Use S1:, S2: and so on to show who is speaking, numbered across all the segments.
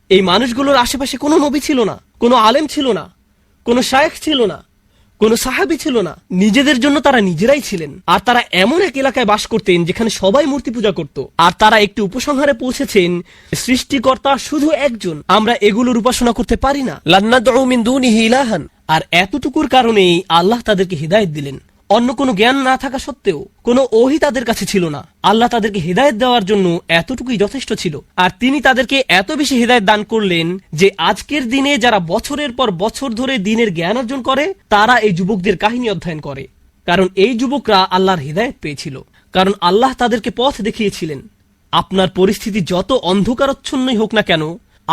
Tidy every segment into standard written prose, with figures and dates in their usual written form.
S1: এই মানুষগুলোর আশেপাশে কোনো নবী ছিল না, কোনো আলেম ছিল না, কোনো শায়েখ ছিল না, কোনো সাহাবী ছিল না। নিজেদের জন্য তারা নিজেরাই ছিলেন। আর তারা এমন এক এলাকায় বাস করতেন যেখানে সবাই মূর্তি পূজা করত। আর তারা একটি উপসংহারে পৌঁছেছেন, সৃষ্টিকর্তা শুধু একজন, আমরা এগুলোর উপাসনা করতে পারি না। লান্নাদউ মিন দুনিহি ইলাহান। আর এতটুকুর কারণেই আল্লাহ তাদেরকে হিদায়াত দিলেন। অন্য কোনো জ্ঞান না থাকা সত্ত্বেও, কোনো ওহী তাদের কাছে ছিল না। আল্লাহ তাদেরকে হিদায়াত দেওয়ার জন্য এতটুকুই যথেষ্ট ছিল। আর তিনি তাদেরকে এত বেশি হিদায়াত দান করলেন যে আজকের দিনে যারা বছরের পর বছর ধরে দ্বীনের জ্ঞান অর্জন করে, তারা এই যুবকদের কাহিনী অধ্যয়ন করে। কারণ এই যুবকরা আল্লাহর হিদায়াত পেয়েছিল, কারণ আল্লাহ তাদেরকে পথ দেখিয়েছিলেন। আপনার পরিস্থিতি যত অন্ধকারচ্ছন্নই হোক না কেন,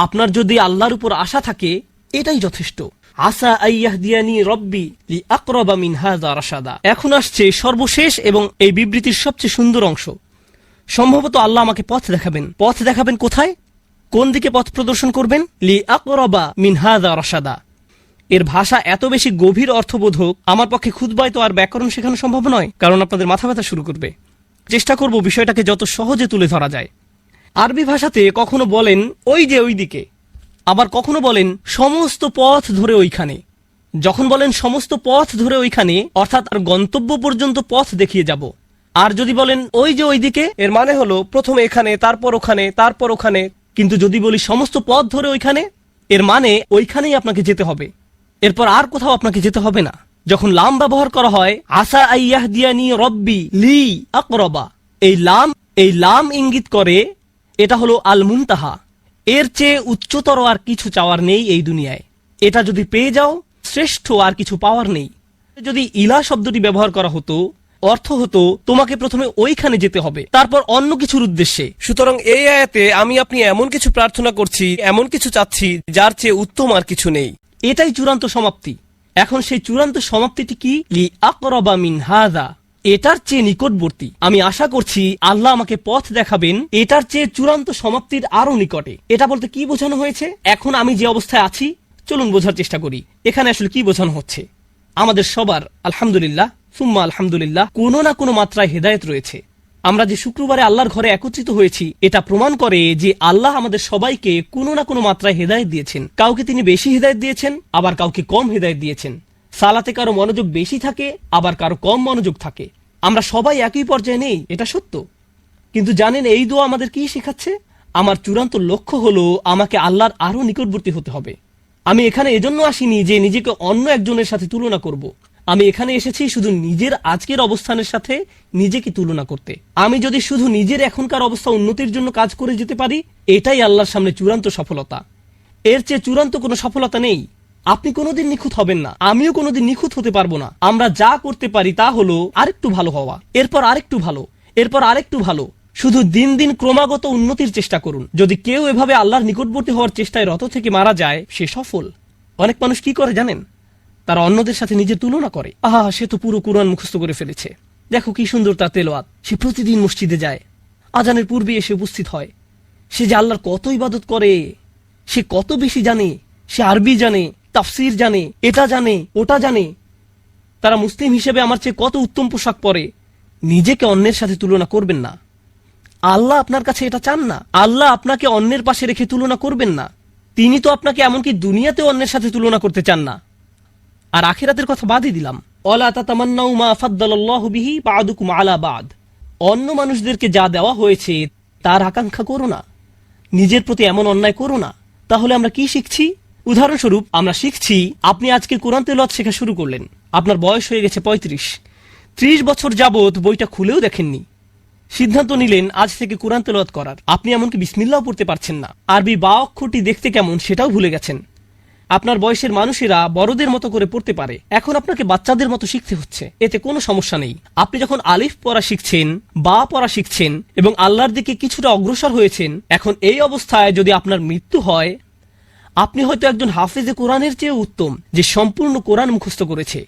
S1: আপনার যদি আল্লাহর উপর আশা থাকে, এটাই যথেষ্ট। আসা আইয়াহদিয়ানি রব্বি লিআকরাবা মিন হাযা রাশাদা। এখন আসছে সর্বশেষ এবং এই বিবৃতির সবচেয়ে সুন্দর অংশ। সম্ভবত আল্লাহ আমাকে পথ দেখাবেন। পথ দেখাবেন কোথায়? কোন দিকে পথ প্রদর্শন করবেন? লিআকরাবা মিন হাযা রাশাদা। এর ভাষা এত বেশি গভীর অর্থবোধক, আমার পক্ষে খুতবায় তো আর ব্যাকরণ শেখানো সম্ভব নয়, কারণ আপনাদের মাথা ব্যথা শুরু করবে। চেষ্টা করব বিষয়টাকে যত সহজে তুলে ধরা যায়। আরবি ভাষাতে কখনো বলেন ওই যে ওই দিকে, আবার কখনো বলেন সমস্ত পথ ধরে ওইখানে। যখন বলেন সমস্ত পথ ধরে ওইখানে, অর্থাৎ আর গন্তব্য পর্যন্ত পথ দেখিয়ে যাব। আর যদি বলেন ওই যে ওইদিকে, এর মানে হলো প্রথমে এখানে, তারপর ওখানে, তারপর ওখানে। কিন্তু যদি বলি সমস্ত পথ ধরে ওইখানে, এর মানে ওইখানেই আপনাকে যেতে হবে, এরপর আর কোথাও আপনাকে যেতে হবে না। যখন লাম ব্যবহার করা হয়, আসা আইয়াহদিয়ানি রব্বি লি আকরাবা, এই লাম ইঙ্গিত করে এটা হলো আল মুনতাহা। এর চেয়ে উচ্চতর আর কিছু চাওয়ার নেই এই দুনিয়ায়। এটা যদি পেয়ে যাও, শ্রেষ্ঠ আর কিছু পাওয়ার নেই। যদি ইলা শব্দটি ব্যবহার করা হতো, অর্থ হতো তোমাকে প্রথমে ওইখানে যেতে হবে, তারপর অন্য কিছুর উদ্দেশ্যে। সুতরাং এই আয়াতে আমি আপনি এমন কিছু প্রার্থনা করছি, এমন কিছু চাচ্ছি যার চেয়ে উত্তম আর কিছু নেই। এটাই চূড়ান্ত সমাপ্তি। এখন সেই চূড়ান্ত সমাপ্তিটি কি? লিআকরাবা মিন হাযা, এটার চেয়ে নিকটবর্তী। আমি আশা করছি আল্লাহ আমাকে পথ দেখাবেন এটার চেয়ে চূড়ান্ত সমাপ্তির আরো নিকটে। এটা বলতে কি বোঝানো হয়েছে? এখন আমি যে অবস্থায় আছি, চলুন বোঝার চেষ্টা করি এখানে আসলে কি বোঝানো হচ্ছে। আমাদের সবার আলহামদুলিল্লাহ সুম্মা আলহামদুলিল্লাহ কোনো না কোনো মাত্রায় হেদায়েত রয়েছে। আমরা যে শুক্রবারে আল্লাহর ঘরে একত্রিত হয়েছি, এটা প্রমাণ করে যে আল্লাহ আমাদের সবাইকে কোনো না কোনো মাত্রায় হেদায়েত দিয়েছেন। কাউকে তিনি বেশি হেদায়েত দিয়েছেন, আবার কাউকে কম হেদায়েত দিয়েছেন। সালাতে কারো মনোযোগ বেশি থাকে, আবার কারো কম মনোযোগ থাকে। আমরা সবাই একই পর্যায়ে নেই, এটা সত্য। কিন্তু জানেন এই দোয়া আমাদের কি শেখাচ্ছে? আমার চূড়ান্ত লক্ষ্য হলো আমাকে আল্লাহর আরো নিকটবর্তী হতে হবে। আমি এখানে এজন্য আসিনি যে নিজেকে অন্য একজনের সাথে তুলনা করব। আমি এখানে এসেছি শুধু নিজের আজকের অবস্থানের সাথে নিজেকে তুলনা করতে। আমি যদি শুধু নিজের এখনকার অবস্থা উন্নতির জন্য কাজ করে যেতে পারি, এটাই আল্লাহর সামনে চূড়ান্ত সফলতা। এর চেয়ে চূড়ান্ত কোনো সফলতা নেই। আপনি কোনোদিন নিখুঁত হবেন না, আমিও কোনোদিন নিখুঁত হতে পারবো না। আমরা যা করতে পারি তা হলো আরেকটু ভালো হওয়া, এরপর আরেকটু ভালো, এরপর আরেকটু ভালো। শুধু দিন দিন ক্রমাগত উন্নতির চেষ্টা করুন। যদি কেউ এভাবে আল্লাহর নিকটবর্তী হওয়ার চেষ্টায় রত থেকে মারা যায়, সে সফল। অনেক মানুষ কি করে জানেন? তারা অন্যদের সাথে নিজের তুলনা করে। আহা, সে তো পুরো কুরআন মুখস্থ করে ফেলেছে, দেখো কি সুন্দর তার তেলাওয়াত, সে প্রতিদিন মসজিদে যায়, আজানের পূর্বে এসে উপস্থিত হয়। সে যে আল্লাহর কত ইবাদত করে, সে কত বেশি জানে, সে আরবি জানে, তাফসির জানে, এটা জানে, ওটা জানে। তারা মুসলিম হিসেবে আমার চেয়ে কত উত্তম পোশাক পরে। নিজেকে অন্যের সাথে তুলনা করবেন না। আল্লাহ আপনার কাছে এটা চান না। আল্লাহ আপনাকে অন্যের পাশে রেখে তুলনা করবেন না। তিনি তো আপনাকে এমনকি দুনিয়াতে অন্যের সাথে তুলনা করতে চান না। আর আখিরাতের কথা বাদই দিলাম। ওয়ালা তাতামান্নাউ মা ফাদ্দালাল্লাহু বিহি বা'দুকুম আলা বা'দ। অন্য মানুষদেরকে যা দেওয়া হয়েছে তার আকাঙ্ক্ষা করো না, নিজের প্রতি এমন অন্যায় করো না। তাহলে আমরা কি শিখছি? উদাহরণস্বরূপ আমরা শিখছি, আপনি আজকে কোরআন তেলাওয়াত শেখা শুরু করলেন, আপনার বয়স হয়ে গেছে 35, 30 বছর যাবত বইটা খুলেও দেখেননি। সিদ্ধান্ত নিলেন আজ থেকে কোরআন তেলাওয়াত করার। আপনি এমনকি বিসমিল্লাহও পড়তে পারছেন না, আরবি বা অক্ষরটি দেখতে কেমন সেটাও ভুলে গেছেন। আপনার বয়সের মানুষেরা বড়দের মতো করে পড়তে পারে, এখন আপনাকে বাচ্চাদের মতো শিখতে হচ্ছে। এতে কোনো সমস্যা নেই। আপনি যখন আলিফ পড়া শিখছেন, বা পড়া শিখছেন এবং আল্লাহর দিকে কিছুটা অগ্রসর হয়েছেন, এখন এই অবস্থায় যদি আপনার মৃত্যু হয়, আপনি হয়তো একজন হাফেজে কোরআনের চেয়ে উত্তম, যে সম্পূর্ণ কোরআন মুখস্থ করেছে,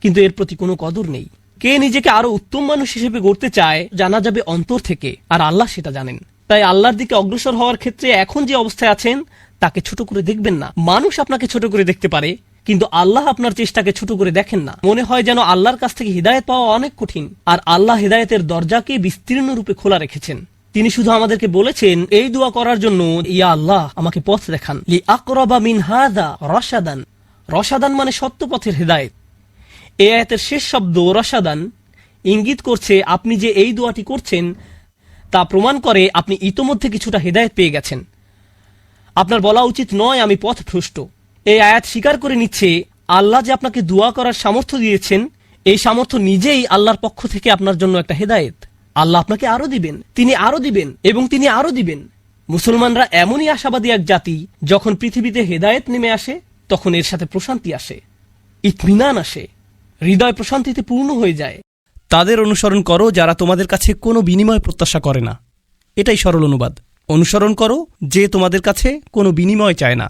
S1: কিন্তু এর প্রতি কোনো কদর নেই। কে নিজেকে আরো উত্তম মানুষ হিসেবে গড়তে চায়, জানা যাবে অন্তর থেকে, আর আল্লাহ সেটা জানেন। তাই আল্লাহর দিকে অগ্রসর হওয়ার ক্ষেত্রে এখন যে অবস্থায় আছেন তাকে ছোট করে দেখবেন না। মানুষ আপনাকে ছোট করে দেখতে পারে, কিন্তু আল্লাহ আপনার চেষ্টাকে ছোট করে দেখেন না। মনে হয় যেন আল্লাহর কাছ থেকে হিদায়াত পাওয়া অনেক কঠিন, আর আল্লাহ হিদায়াতের দরজাকে বিস্তীর্ণ রূপে খোলা রেখেছেন। তিনি শুধু আমাদেরকে বলেছেন এই দোয়া করার জন্য, ইয়া আল্লাহ আমাকে পথ দেখান, লি আকরাবা মিন হাযা রাশাদান। রশাদান মানে সত্য পথের হেদায়েত। এই আয়াতের শেষ শব্দ রশাদান ইঙ্গিত করছে আপনি যে এই দোয়াটি করছেন তা প্রমাণ করে আপনি ইতোমধ্যে কিছুটা হেদায়েত পেয়ে গেছেন। আপনার বলা উচিত নয় আমি পথভ্রষ্ট। এই আয়াত স্বীকার করে নিচ্ছে আল্লাহ যে আপনাকে দোয়া করার সামর্থ্য দিয়েছেন, এই সামর্থ্য নিজেই আল্লাহর পক্ষ থেকে আপনার জন্য একটা হেদায়েত। আল্লাহ আপনাকে আরো দিবেন, তিনি আরো দিবেন এবং তিনি আরো দিবেন। মুসলমানরা এমনই আশাবাদী এক জাতি, যখন পৃথিবীতে হেদায়েত নেমে আসে তখন এর সাথে প্রশান্তি আসে, ইতমিনান আসে, হৃদয় প্রশান্তিতে পূর্ণ হয়ে যায়। তাদের অনুসরণ করো যারা তোমাদের কাছে কোনো বিনিময় প্রত্যাশা করে না। এটাই সরল অনুবাদ। অনুসরণ করো যে তোমাদের কাছে কোনো বিনিময় চায় না।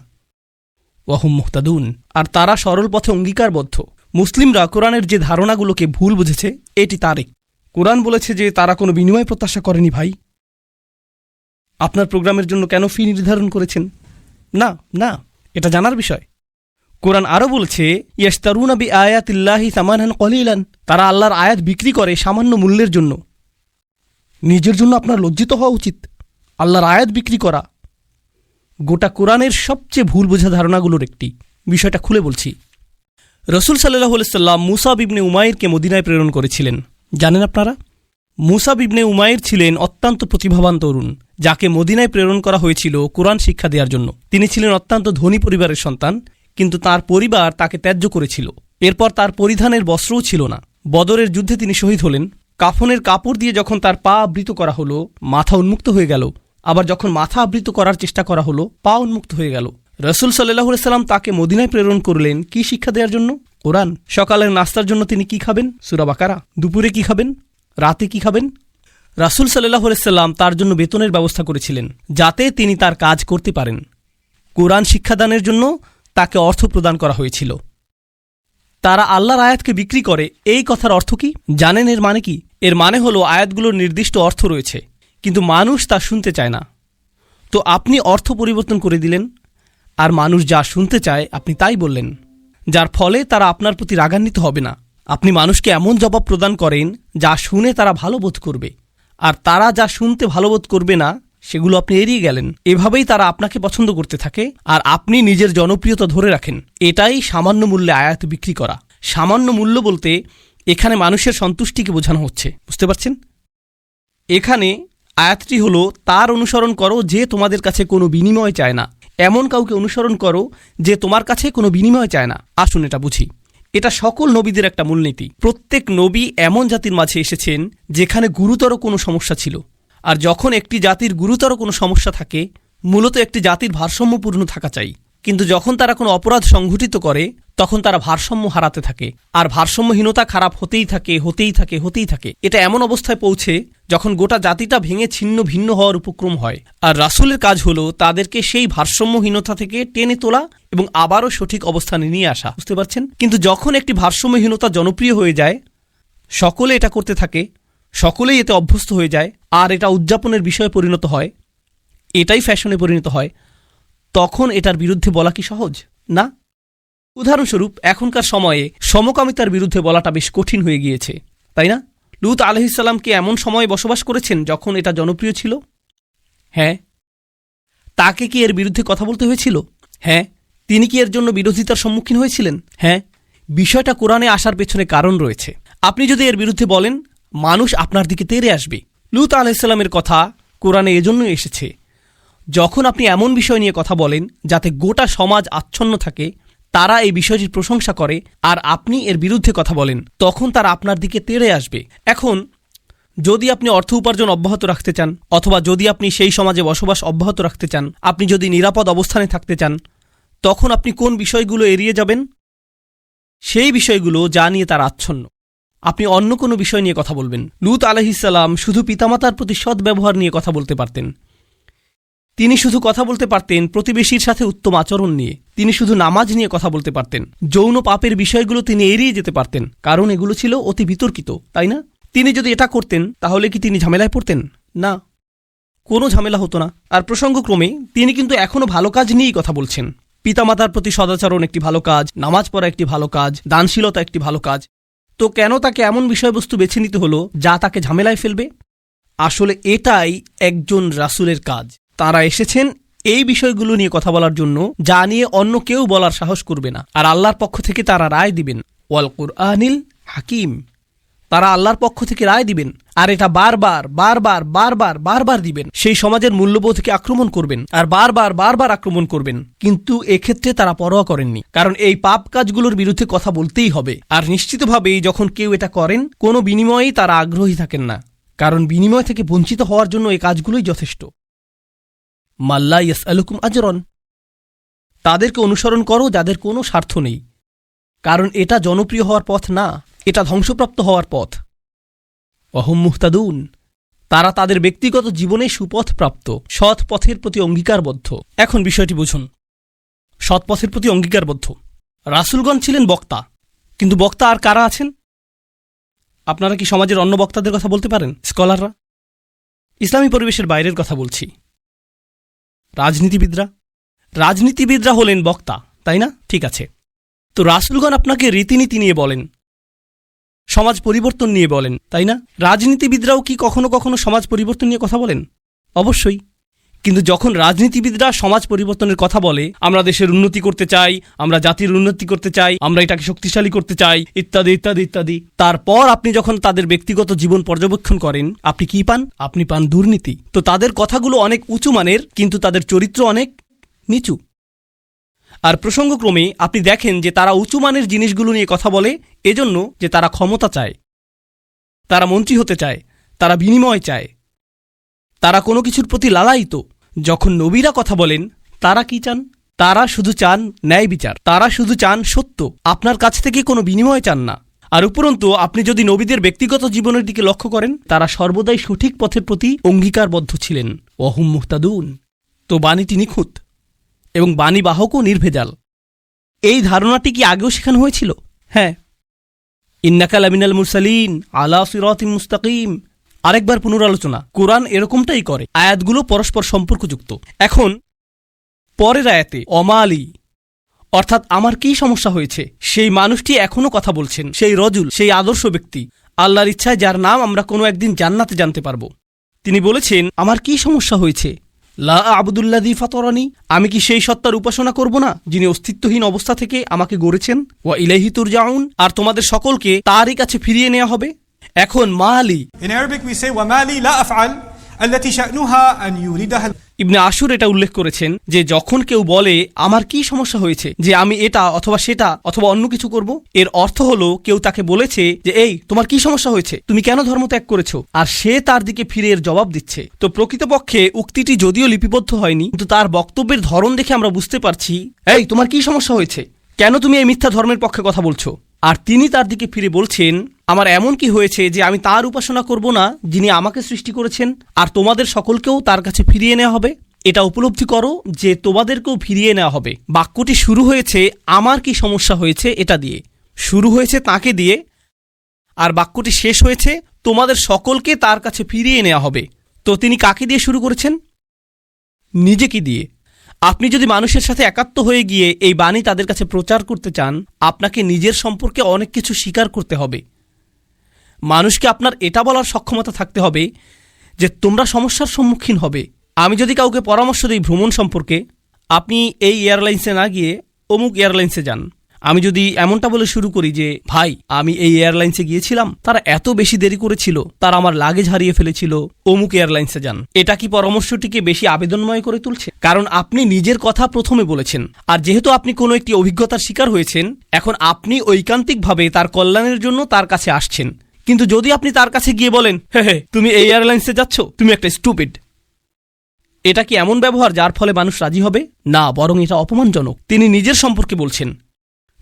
S1: ওয়াহুম মুহতাদুন, আর তারা সরল পথে অঙ্গীকারবদ্ধ। মুসলিমরা কোরআনের যে ধারণাগুলোকে ভুল বুঝেছে এটি তারই। কোরআন বলেছে যে তারা কোনো বিনিময় প্রত্যাশা করেনি। ভাই, আপনার প্রোগ্রামের জন্য কেন ফি নির্ধারণ করেছেন? না না, এটা জানার বিষয়। কোরআন আরও বলছে ইয়াশতারুনা বিআয়াতিল্লাহি সামানান কলিলান, তারা আল্লাহর আয়াত বিক্রি করে সামান্য মূল্যের জন্য। নিজের জন্য আপনার লজ্জিত হওয়া উচিত। আল্লাহর আয়াত বিক্রি করা গোটা কোরআনের সবচেয়ে ভুল বোঝা ধারণাগুলোর একটি। বিষয়টা খুলে বলছি। রসুল সাল্লাল্লাহু আলাইহি সাল্লাম মুসাব ইবনে উমাইরকে মদিনায় প্রেরণ করেছিলেন। জানেন আপনারা, মুসাব ইবনে উমাইর ছিলেন অত্যন্ত প্রতিভাবান তরুণ, যাকে মদিনায় প্রেরণ করা হয়েছিল কোরআন শিক্ষা দেওয়ার জন্য। তিনি ছিলেন অত্যন্ত ধনী পরিবারের সন্তান, কিন্তু তার পরিবার তাকে ত্যায্য করেছিল। এরপর তার পরিধানের বস্ত্রও ছিল না। বদরের যুদ্ধে তিনি শহীদ হলেন। কাফনের কাপড় দিয়ে যখন তার পা আবৃত করা হলো, মাথা উন্মুক্ত হয়ে গেল। আবার যখন মাথা আবৃত করার চেষ্টা করা হলো, পা উন্মুক্ত হয়ে গেল। রসুল সাল্লাল্লাহু আলাইহি সাল্লাম তাকে মদিনায় প্রেরণ করলেন কি শিক্ষা দেওয়ার জন্য? কোরআন। সকালের নাস্তার জন্য তিনি কি খাবেন? সূরা বাকারা। দুপুরে কি খাবেন? রাতে কি খাবেন? রাসূল সাল্লাল্লাহু আলাইহি সাল্লাম তার জন্য বেতনের ব্যবস্থা করেছিলেন, যাতে তিনি তার কাজ করতে পারেন। কোরআন শিক্ষাদানের জন্য তাকে অর্থ প্রদান করা হয়েছিল। তারা আল্লাহর আয়াতকে বিক্রি করে, এই কথার অর্থ কি জানেন? এর মানে কি? এর মানে হলো আয়াতগুলোর নির্দিষ্ট অর্থ রয়েছে, কিন্তু মানুষ তা শুনতে চায় না। তো আপনি অর্থ পরিবর্তন করে দিলেন, আর মানুষ যা শুনতে চায় আপনি তাই বললেন, যার ফলে তারা আপনার প্রতি রাগান্বিত হবে না। আপনি মানুষকে এমন জবাব প্রদান করেন যা শুনে তারা ভালো বোধ করবে, আর তারা যা শুনতে ভালো বোধ করবে না সেগুলো আপনি এড়িয়ে গেলেন। এভাবেই তারা আপনাকে পছন্দ করতে থাকে, আর আপনি নিজের জনপ্রিয়তা ধরে রাখেন। এটাই সামান্য মূল্যে আয়াত বিক্রি করা। সামান্য মূল্য বলতে এখানে মানুষের সন্তুষ্টিকে বোঝানো হচ্ছে। বুঝতে পারছেন? এখানে আয়াতটি হলো তার অনুসরণ করো যে তোমাদের কাছে কোনো বিনিময় চায় না। এমন কাউকে অনুসরণ করো যে তোমার কাছে কোনো বিনিময় চায় না। আসুন এটা বুঝি। এটা সকল নবীদের একটা মূলনীতি। প্রত্যেক নবী এমন জাতির মাঝে এসেছেন যেখানে গুরুতর কোনো সমস্যা ছিল। আর যখন একটি জাতির গুরুতর কোনো সমস্যা থাকে, মূলত একটি জাতির ভারসাম্যপূর্ণ থাকা চাই। কিন্তু যখন তারা কোনো অপরাধ সংঘটিত করে, তখন তারা ভারসাম্য হারাতে থাকে, আর ভারসাম্যহীনতা খারাপ হতেই থাকে, হতেই থাকে, হতেই থাকে। এটা এমন অবস্থায় পৌঁছে যখন গোটা জাতিটা ভেঙে ছিন্ন ভিন্ন হওয়ার উপক্রম হয়। আর রাসূলের কাজ হলো তাদেরকে সেই ভারসাম্যহীনতা থেকে টেনে তোলা এবং আবারও সঠিক অবস্থানে নিয়ে আসা। বুঝতে পারছেন? কিন্তু যখন একটি ভারসাম্যহীনতা জনপ্রিয় হয়ে যায়, সকলে এটা করতে থাকে, সকলেই এতে অভ্যস্ত হয়ে যায়, আর এটা উদযাপনের বিষয়ে পরিণত হয়, এটাই ফ্যাশনে পরিণত হয়, তখন এটার বিরুদ্ধে বলা কি সহজ? না। উদাহরণস্বরূপ এখনকার সময়ে সমকামিতার বিরুদ্ধে বলাটা বেশ কঠিন হয়ে গিয়েছে, তাই না? লূত আলাইহিস সালাম কি এমন সময়ে বসবাস করেছেন যখন এটা জনপ্রিয় ছিল? হ্যাঁ। তাকে কি এর বিরুদ্ধে কথা বলতে হয়েছিল? হ্যাঁ। তিনি কি এর জন্য বিরোধিতার সম্মুখীন হয়েছিলেন? হ্যাঁ। বিষয়টা কোরআনে আসার পেছনে কারণ রয়েছে। আপনি যদি এর বিরুদ্ধে বলেন, মানুষ আপনার দিকে তেড়ে আসবে। লূত আলাইহিস সালামের কথা কোরআনে এজন্যই এসেছে। যখন আপনি এমন বিষয় নিয়ে কথা বলেন যাতে গোটা সমাজ আচ্ছন্ন থাকে, তারা এই বিষয়টির প্রশংসা করে, আর আপনি এর বিরুদ্ধে কথা বলেন, তখন তারা আপনার দিকে তেড়ে আসবে। এখন যদি আপনি অর্থ উপার্জন অব্যাহত রাখতে চান, অথবা যদি আপনি সেই সমাজে বসবাস অব্যাহত রাখতে চান, আপনি যদি নিরাপদ অবস্থানে থাকতে চান, তখন আপনি কোন বিষয়গুলো এড়িয়ে যাবেন? সেই বিষয়গুলো যা নিয়ে তারা আচ্ছন্ন। আপনি অন্য কোনো বিষয় নিয়ে কথা বলবেন। লূত আলাইহিস সালাম শুধু পিতামাতার প্রতি সৎ ব্যবহার নিয়ে কথা বলতে পারতেন। তিনি শুধু কথা বলতে পারতেন প্রতিবেশীর সাথে উত্তম আচরণ নিয়ে। তিনি শুধু নামাজ নিয়ে কথা বলতে পারতেন। যৌন পাপের বিষয়গুলো তিনি এড়িয়ে যেতে পারতেন, কারণ এগুলো ছিল অতি বিতর্কিত, তাই না? তিনি যদি এটা করতেন তাহলে কি তিনি ঝামেলায় পড়তেন? না, কোনো ঝামেলা হতো না। আর প্রসঙ্গক্রমে তিনি কিন্তু এখনও ভালো কাজ নিয়েই কথা বলছেন। পিতামাতার প্রতি সদাচরণ একটি ভালো কাজ, নামাজ পড়া একটি ভালো কাজ, দানশীলতা একটি ভালো কাজ। তো কেন তাকে এমন বিষয়বস্তু বেছে নিতে হলো যা তাকে ঝামেলায় ফেলবে?
S2: আসলে এটাই একজন রাসূলের কাজ। তারা এসেছেন এই বিষয়গুলো নিয়ে কথা বলার জন্য, যা নিয়ে অন্য কেউ বলার সাহস করবে না। আর আল্লাহর পক্ষ থেকে তারা রায় দিবেন, ওয়াল কুরআনিল হাকিম। তারা আল্লাহর পক্ষ থেকে রায় দিবেন, আর এটা বারবার বারবার বারবার বারবার দিবেন। সেই সমাজের মূল্যবোধকে আক্রমণ করবেন, আর বারবার বারবার আক্রমণ করবেন। কিন্তু এক্ষেত্রে তারা পরোয়া করেননি, কারণ এই পাপ কাজগুলোর বিরুদ্ধে কথা বলতেই হবে। আর নিশ্চিতভাবেই যখন কেউ এটা করেন, কোনো বিনিময়েই তারা আগ্রহী থাকেন না, কারণ বিনিময় থেকে বঞ্চিত হওয়ার জন্য এই কাজগুলোই যথেষ্ট। মাল্লা ইয়াসআলুকুম আজরন, তাদেরকে অনুসরণ করো যাদের কোনো স্বার্থ নেই, কারণ এটা জনপ্রিয় হওয়ার পথ না, এটা ধ্বংসপ্রাপ্ত হওয়ার পথ। ওয়াহুম মুহতাদুন, তারা তাদের ব্যক্তিগত জীবনে সুপথ প্রাপ্ত, সৎ পথের প্রতি অঙ্গীকারবদ্ধ। এখন বিষয়টি বুঝুন, সৎ পথের প্রতি অঙ্গীকারবদ্ধ। রাসূলগণ ছিলেন বক্তা, কিন্তু বক্তা আর কারা আছেন? আপনারা কি সমাজের অন্য বক্তাদের কথা বলতে পারেন? স্কলাররা? ইসলামী পরিবেশের বাইরের কথা বলছি। রাজনীতিবিদরা হলেন বক্তা, তাই না? ঠিক আছে, তো রাসূলগণ আপনাকে রীতিনীতি নিয়ে বলেন, সমাজ পরিবর্তন নিয়ে বলেন, তাই না? রাজনীতিবিদরাও কি কখনো কখনো সমাজ পরিবর্তন নিয়ে কথা বলেন? অবশ্যই। কিন্তু যখন রাজনীতিবিদরা সমাজ পরিবর্তনের কথা বলে, আমরা দেশের উন্নতি করতে চাই, আমরা জাতির উন্নতি করতে চাই, আমরা এটাকে শক্তিশালী করতে চাই, ইত্যাদি ইত্যাদি ইত্যাদি, তারপর আপনি যখন তাদের ব্যক্তিগত জীবন পর্যবেক্ষণ করেন, আপনি কি পান? আপনি পান দুর্নীতি। তো তাদের কথাগুলো অনেক উঁচু মানের, কিন্তু তাদের চরিত্র অনেক নিচু। আর প্রসঙ্গক্রমে আপনি দেখেন যে তারা উঁচু মানের জিনিসগুলো নিয়ে কথা বলে এজন্য যে তারা ক্ষমতা চায়, তারা মন্ত্রী হতে চায়, তারা বিনিময় চায়, তারা কোনো কিছুর প্রতি লালায়িত। যখন নবীরা কথা বলেন, তারা কি চান? তারা শুধু চান ন্যায় বিচার, তারা শুধু চান সত্য, আপনার কাছ থেকে কোনো বিনিময় চান না। আর উপরন্তু আপনি যদি নবীদের ব্যক্তিগত জীবনের দিকে লক্ষ্য করেন, তারা সর্বদাই সঠিক পথের প্রতি অঙ্গীকারবদ্ধ ছিলেন। ওয়াহুম মুহতাদুন, তো বাণীটি নিখুঁত এবং বাণীবাহকও নির্ভেজাল। এই ধারণাটি কি আগেও শেখানো হয়েছিল? হ্যাঁ, ইন্নাকা লামিনাল মুরসালিন আলা সিরাতিম মুস্তাকিম। আরেকবার পুনরালোচনা, কোরআন এরকমটাই করে, আয়াতগুলো পরস্পর সম্পর্কযুক্ত। এখন পরের আয়াতে অমালি, অর্থাৎ আমার কি সমস্যা হয়েছে, সেই মানুষটি এখনো কথা বলছেন, সেই রজুল, সেই আদর্শ ব্যক্তি, আল্লাহর ইচ্ছায় যার নাম আমরা কোনো একদিন জান্নাতে জানতে পারব। তিনি বলেছেন, আমার কি সমস্যা হয়েছে? লা আবুদুল্লাযী ফাতারানি, আমি কি সেই সত্তার উপাসনা করব না যিনি অস্তিত্বহীন অবস্থা থেকে আমাকে গড়েছেন? ওয়া ইলাইহি তুরজাউন, আর তোমাদের সকলকে তারই কাছে ফিরিয়ে নেওয়া হবে। এখন মালি,
S3: In Arabic we say وَمَالِي لَا أَفْعَلْ التي شأنها أن يريدها।
S2: ইবনে আশুর এটা উল্লেখ করেছেন যে যখন কেউ বলে আমার কি সমস্যা হয়েছে যে আমি এটা অথবা সেটা অথবা অন্য কিছু করব, এর অর্থ হলো কেউ তাকে বলেছে যে এই তোমার কি সমস্যা হয়েছে, তুমি কেন ধর্ম ত্যাগ করেছো, আর সে তার দিকে ফিরে এর জবাব দিচ্ছে। তো প্রকৃতপক্ষে উক্তিটি যদিও লিপিবদ্ধ হয়নি, কিন্তু তার বক্তব্যের ধরন দেখে আমরা বুঝতে পারছি, এই তোমার কি সমস্যা হয়েছে, কেন তুমি এই মিথ্যা ধর্মের পক্ষে কথা বলছো? আর তিনি তার দিকে ফিরে বলছেন, আমার এমন কি হয়েছে যে আমি তার উপাসনা করব না যিনি আমাকে সৃষ্টি করেছেন, আর তোমাদের সকলকেও তার কাছে ফিরিয়ে নেওয়া হবে। এটা উপলব্ধি করো যে তোমাদেরকেও ফিরিয়ে নেওয়া হবে। বাক্যটি শুরু হয়েছে আমার কি সমস্যা হয়েছে এটা দিয়ে, শুরু হয়েছে তাকে দিয়ে, আর বাক্যটি শেষ হয়েছে তোমাদের সকলকে তার কাছে ফিরিয়ে নেওয়া হবে। তো তিনি কাকে দিয়ে শুরু করেছেন? নিজেকে দিয়ে। আপনি যদি মানুষের সাথে একাত্ম হয়ে গিয়ে এই বাণী তাদের কাছে প্রচার করতে চান, আপনাকে নিজের সম্পর্কে অনেক কিছু স্বীকার করতে হবে। মানুষকে আপনার এটা বলার সক্ষমতা থাকতে হবে যে তোমরা সমস্যার সম্মুখীন হবে। আমি যদি কাউকে পরামর্শ দিই ভ্রমণ সম্পর্কে, আপনি এই এয়ারলাইন্সে না গিয়ে অমুক এয়ারলাইন্সে যান। আমি যদি এমনটা বলে শুরু করি যে ভাই আমি এই এয়ারলাইন্সে গিয়েছিলাম, তারা এত বেশি দেরি করেছিল, তারা আমার লাগেজ হারিয়ে ফেলেছিল, অমুক এয়ারলাইন্সে যান, এটা কি পরামর্শটিকে বেশি আবেদনময় করে তুলছে? কারণ আপনি নিজের কথা প্রথমে বলেছেন, আর যেহেতু আপনি কোনো একটি অভিজ্ঞতার শিকার হয়েছেন, এখন আপনি ঐকান্তিকভাবে তার কল্যাণের জন্য তার কাছে আসছেন। কিন্তু যদি আপনি তার কাছে গিয়ে বলেন হে তুমি এই এয়ারলাইন্সে যাচ্ছ, তুমি একটা স্টুপিড, এটা কি এমন ব্যবহার যার ফলে মানুষ রাজি হবে? না, বরং এটা অপমানজনক। তিনি নিজের সম্পর্কে বলছেন,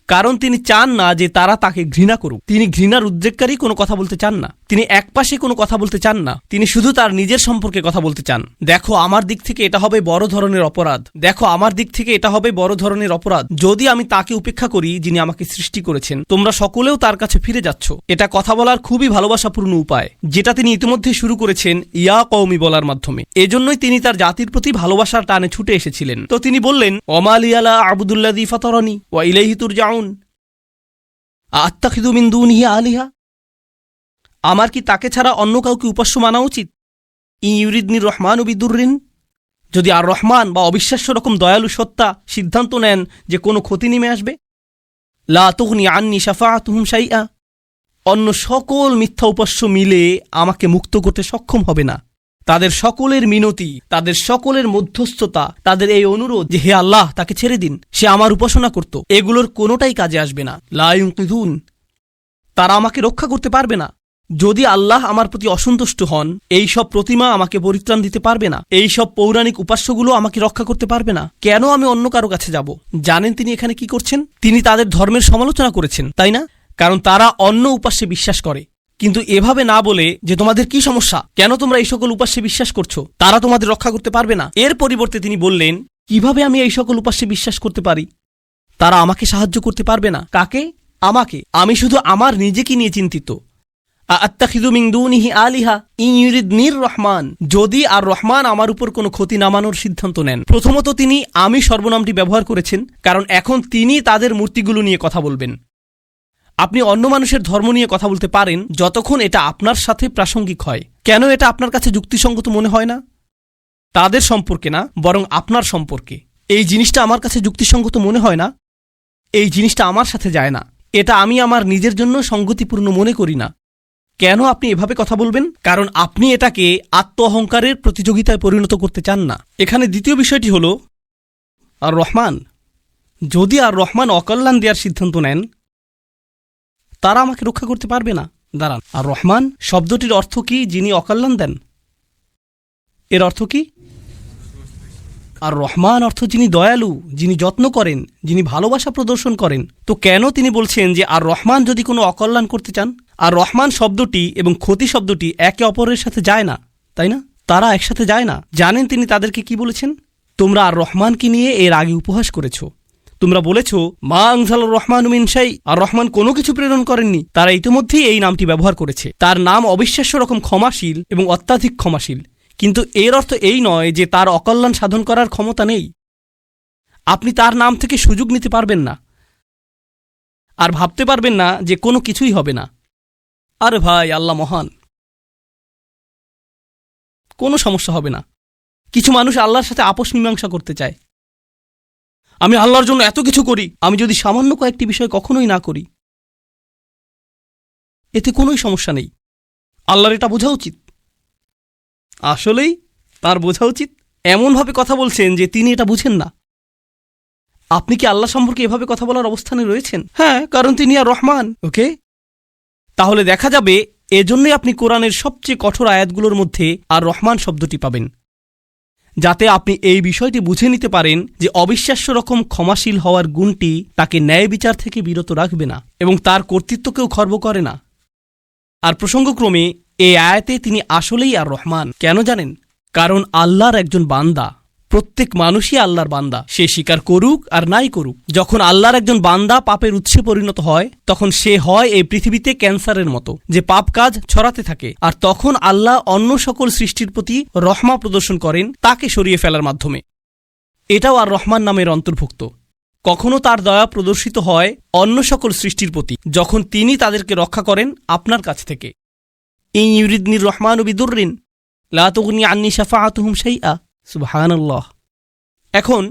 S2: কারণ তিনি চান না যে তারা তাকে ঘৃণা করুক। তিনি ঘৃণার উদ্রেককারী কোনো কথা বলতে চান না, তিনি একপাশে কোনো কথা বলতে চান না, তিনি শুধু তার নিজের সম্পর্কে কথা বলতে চান। দেখো আমার দিক থেকে এটা হবে বড় ধরনের অপরাধ, দেখো আমার দিক থেকে এটা হবে বড় ধরনের অপরাধ যদি আমি তাকে উপেক্ষা করি যিনি আমাকে সৃষ্টি করেছেন। তোমরা সকলেও তার কাছে ফিরে যাচ্ছ। এটা কথা বলার খুবই ভালোবাসাপূর্ণ উপায়, যেটা তিনি ইতিমধ্যে শুরু করেছেন ইয়া কওমি বলার মাধ্যমে। এজন্যই তিনি তার জাতির প্রতি ভালোবাসার টানে ছুটে এসেছিলেন। তো তিনি বললেন ওমালি আলা আবুদুল্লাযী ফাতারানি ওয়া ইলাইহি তুরজাউন আত্তাখিযু মিন দুনিহি আলিহা, আমার কি তাকে ছাড়া অন্য কাউকে উপাস্য মানা উচিত? ইউরিদনির রহমান বিদুররিন, যদি আর রহমান বা অবিশ্বাস্য রকম দয়ালু সত্তা সিদ্ধান্ত নেন যে কোনো ক্ষতি নেমে আসবে, লা তুগনি আন্নি শাফাআতুহুম শাইআ, অন্য সকল মিথ্যা উপাস্য মিলে আমাকে মুক্ত করতে সক্ষম হবে না। তাদের সকলের মিনতি, তাদের সকলের মধ্যস্থতা, তাদের এই অনুরোধ যে হে আল্লাহ তাকে ছেড়ে দিন, সে আমার উপাসনা করত, এগুলোর কোনোটাই কাজে আসবে না। লা ইউনকিযুন, তারা আমাকে রক্ষা করতে পারবে না। যদি আল্লাহ আমার প্রতি অসন্তুষ্ট হন, এই সব প্রতিমা আমাকে পরিত্রাণ দিতে পারবে না, এই সব পৌরাণিক উপাস্যগুলো আমাকে রক্ষা করতে পারবে না। কেন আমি অন্য কারো কাছে যাব? জানেন তিনি এখানে কি করছেন? তিনি তাদের ধর্মের সমালোচনা করেছেন, তাই না? কারণ তারা অন্য উপাস্যে বিশ্বাস করে। কিন্তু এভাবে না বলে যে তোমাদের কি সমস্যা, কেন তোমরা এই সকল উপাস্যে বিশ্বাস করছো, তারা তোমাদের রক্ষা করতে পারবে না, এর পরিবর্তে তিনি বললেন কিভাবে আমি এই সকল উপাস্যে বিশ্বাস করতে পারি? তারা আমাকে সাহায্য করতে পারবে না। কাকে? আমাকে। আমি শুধু আমার নিজেকে নিয়ে চিন্তিত। আত্তাখিযু মিন দুনিহি আলিহা ইন ইউরিদনির রহমান, যদি আর রহমান আমার উপর কোনো ক্ষতি নামানোর সিদ্ধান্ত নেন। প্রথমত তিনি আমি সর্বনামটি ব্যবহার করেছেন, কারণ এখন তিনি তাদের মূর্তিগুলো নিয়ে কথা বলবেন। আপনি অন্য মানুষের ধর্ম নিয়ে কথা বলতে পারেন যতক্ষণ এটা আপনার সাথে প্রাসঙ্গিক হয়। কেন এটা আপনার কাছে যুক্তিসঙ্গত মনে হয় না? তাদের সম্পর্কে না, বরং আপনার সম্পর্কে। এই জিনিসটা আমার কাছে যুক্তিসঙ্গত মনে হয় না, এই জিনিসটা আমার সাথে যায় না, এটা আমি আমার নিজের জন্য সঙ্গতিপূর্ণ মনে করি না। কেন আপনি এভাবে কথা বলবেন? কারণ আপনি এটাকে আত্ম অহংকারের প্রতিযোগিতায় পরিণত করতে চান না। এখানে দ্বিতীয় বিষয়টি হল আর রহমান, যদি আর রহমান অকল্যাণ দেওয়ার সিদ্ধান্ত নেন, তারা আমাকে রক্ষা করতে পারবে না। দাঁড়ান, আর রহমান শব্দটির অর্থ কি? যিনি অকল্যাণ দেন। এর অর্থ কি? আর রহমান অর্থ যিনি দয়ালু, যিনি যত্ন করেন, যিনি ভালোবাসা প্রদর্শন করেন। তো কেন তিনি বলছেন যে আর রহমান যদি কোনো অকল্যাণ করতে চান? আর রহমান শব্দটি এবং ক্ষতি শব্দটি একে অপরের সাথে যায় না, তাই না? তারা একসাথে যায় না। জানেন তিনি তাদেরকে কি বলেছেন? তোমরা আর রহমানকে নিয়ে এর আগে উপহাস করেছ। তোমরা বলেছ মা আনজালার রহমান মিন শাই, আর রহমান কোনো কিছু প্রেরণ করেননি। তারা ইতিমধ্যেই এই নামটি ব্যবহার করেছে। তার নাম অবিশ্বাস্য রকম ক্ষমাশীল এবং অত্যাধিক ক্ষমাশীল, কিন্তু এর অর্থ এই নয় যে তার অকল্যাণ সাধন করার ক্ষমতা নেই। আপনি তার নাম থেকে সুযোগ নিতে পারবেন না, আর ভাবতে পারবেন না যে কোনো কিছুই হবে না। আরে ভাই, আল্লাহ মহান, কোনো সমস্যা হবে না। কিছু মানুষ আল্লাহর সাথে আপোষ মীমাংসা করতে চায়। আমি আল্লাহর জন্য এত কিছু করি, আমি যদি সামান্য কয়েকটি বিষয় কখনোই না করি, এতে কোনোই সমস্যা নেই। আল্লাহর এটা বোঝা উচিত। আসলেই তার বোঝা উচিত। এমনভাবে কথা বলছেন যে তিনি এটা বুঝেন না। আপনি কি আল্লাহ সম্পর্কে এভাবে কথা বলার অবস্থানে রয়েছেন? হ্যাঁ, কারণ তিনি আর রহমান। ওকে, তাহলে দেখা যাবে এজন্যই আপনি কোরআনের সবচেয়ে কঠোর আয়াতগুলোর মধ্যে আর রহমান শব্দটি পাবেন, যাতে আপনি এই বিষয়টি বুঝে নিতে পারেন যে অবিশ্বাস্য রকম ক্ষমাশীল হওয়ার গুণটি তাকে ন্যায় বিচার থেকে বিরত রাখবে না এবং তার কর্তৃত্বকেও খর্ব করে না। আর প্রসঙ্গক্রমে এই আয়াতে তিনি আসলেই আর রহমান। কেন জানেন? কারণ আল্লাহর একজন বান্দা, প্রত্যেক মানুষই আল্লাহর বান্দা, সে স্বীকার করুক আর নাই করুক। যখন আল্লাহর একজন বান্দা পাপের উৎসে পরিণত হয়, তখন সে হয় এই পৃথিবীতে ক্যান্সারের মতো, যে পাপ কাজ ছড়াতে থাকে। আর তখন আল্লাহ অন্য সকল সৃষ্টির প্রতি রহমা প্রদর্শন করেন তাকে সরিয়ে ফেলার মাধ্যমে। এটাও আর রহমান নামের অন্তর্ভুক্ত। কখনো তার দয়া প্রদর্শিত হয় অন্য সকল সৃষ্টির প্রতি, যখন তিনি তাদেরকে রক্ষা করেন আপনার কাছ থেকে। ইন ইউরিদনির রহমান বিদুররিন লা তুগনি আন্নি শাফাআতুহুম শাইআ। সুবহানাল্লাহ। এখন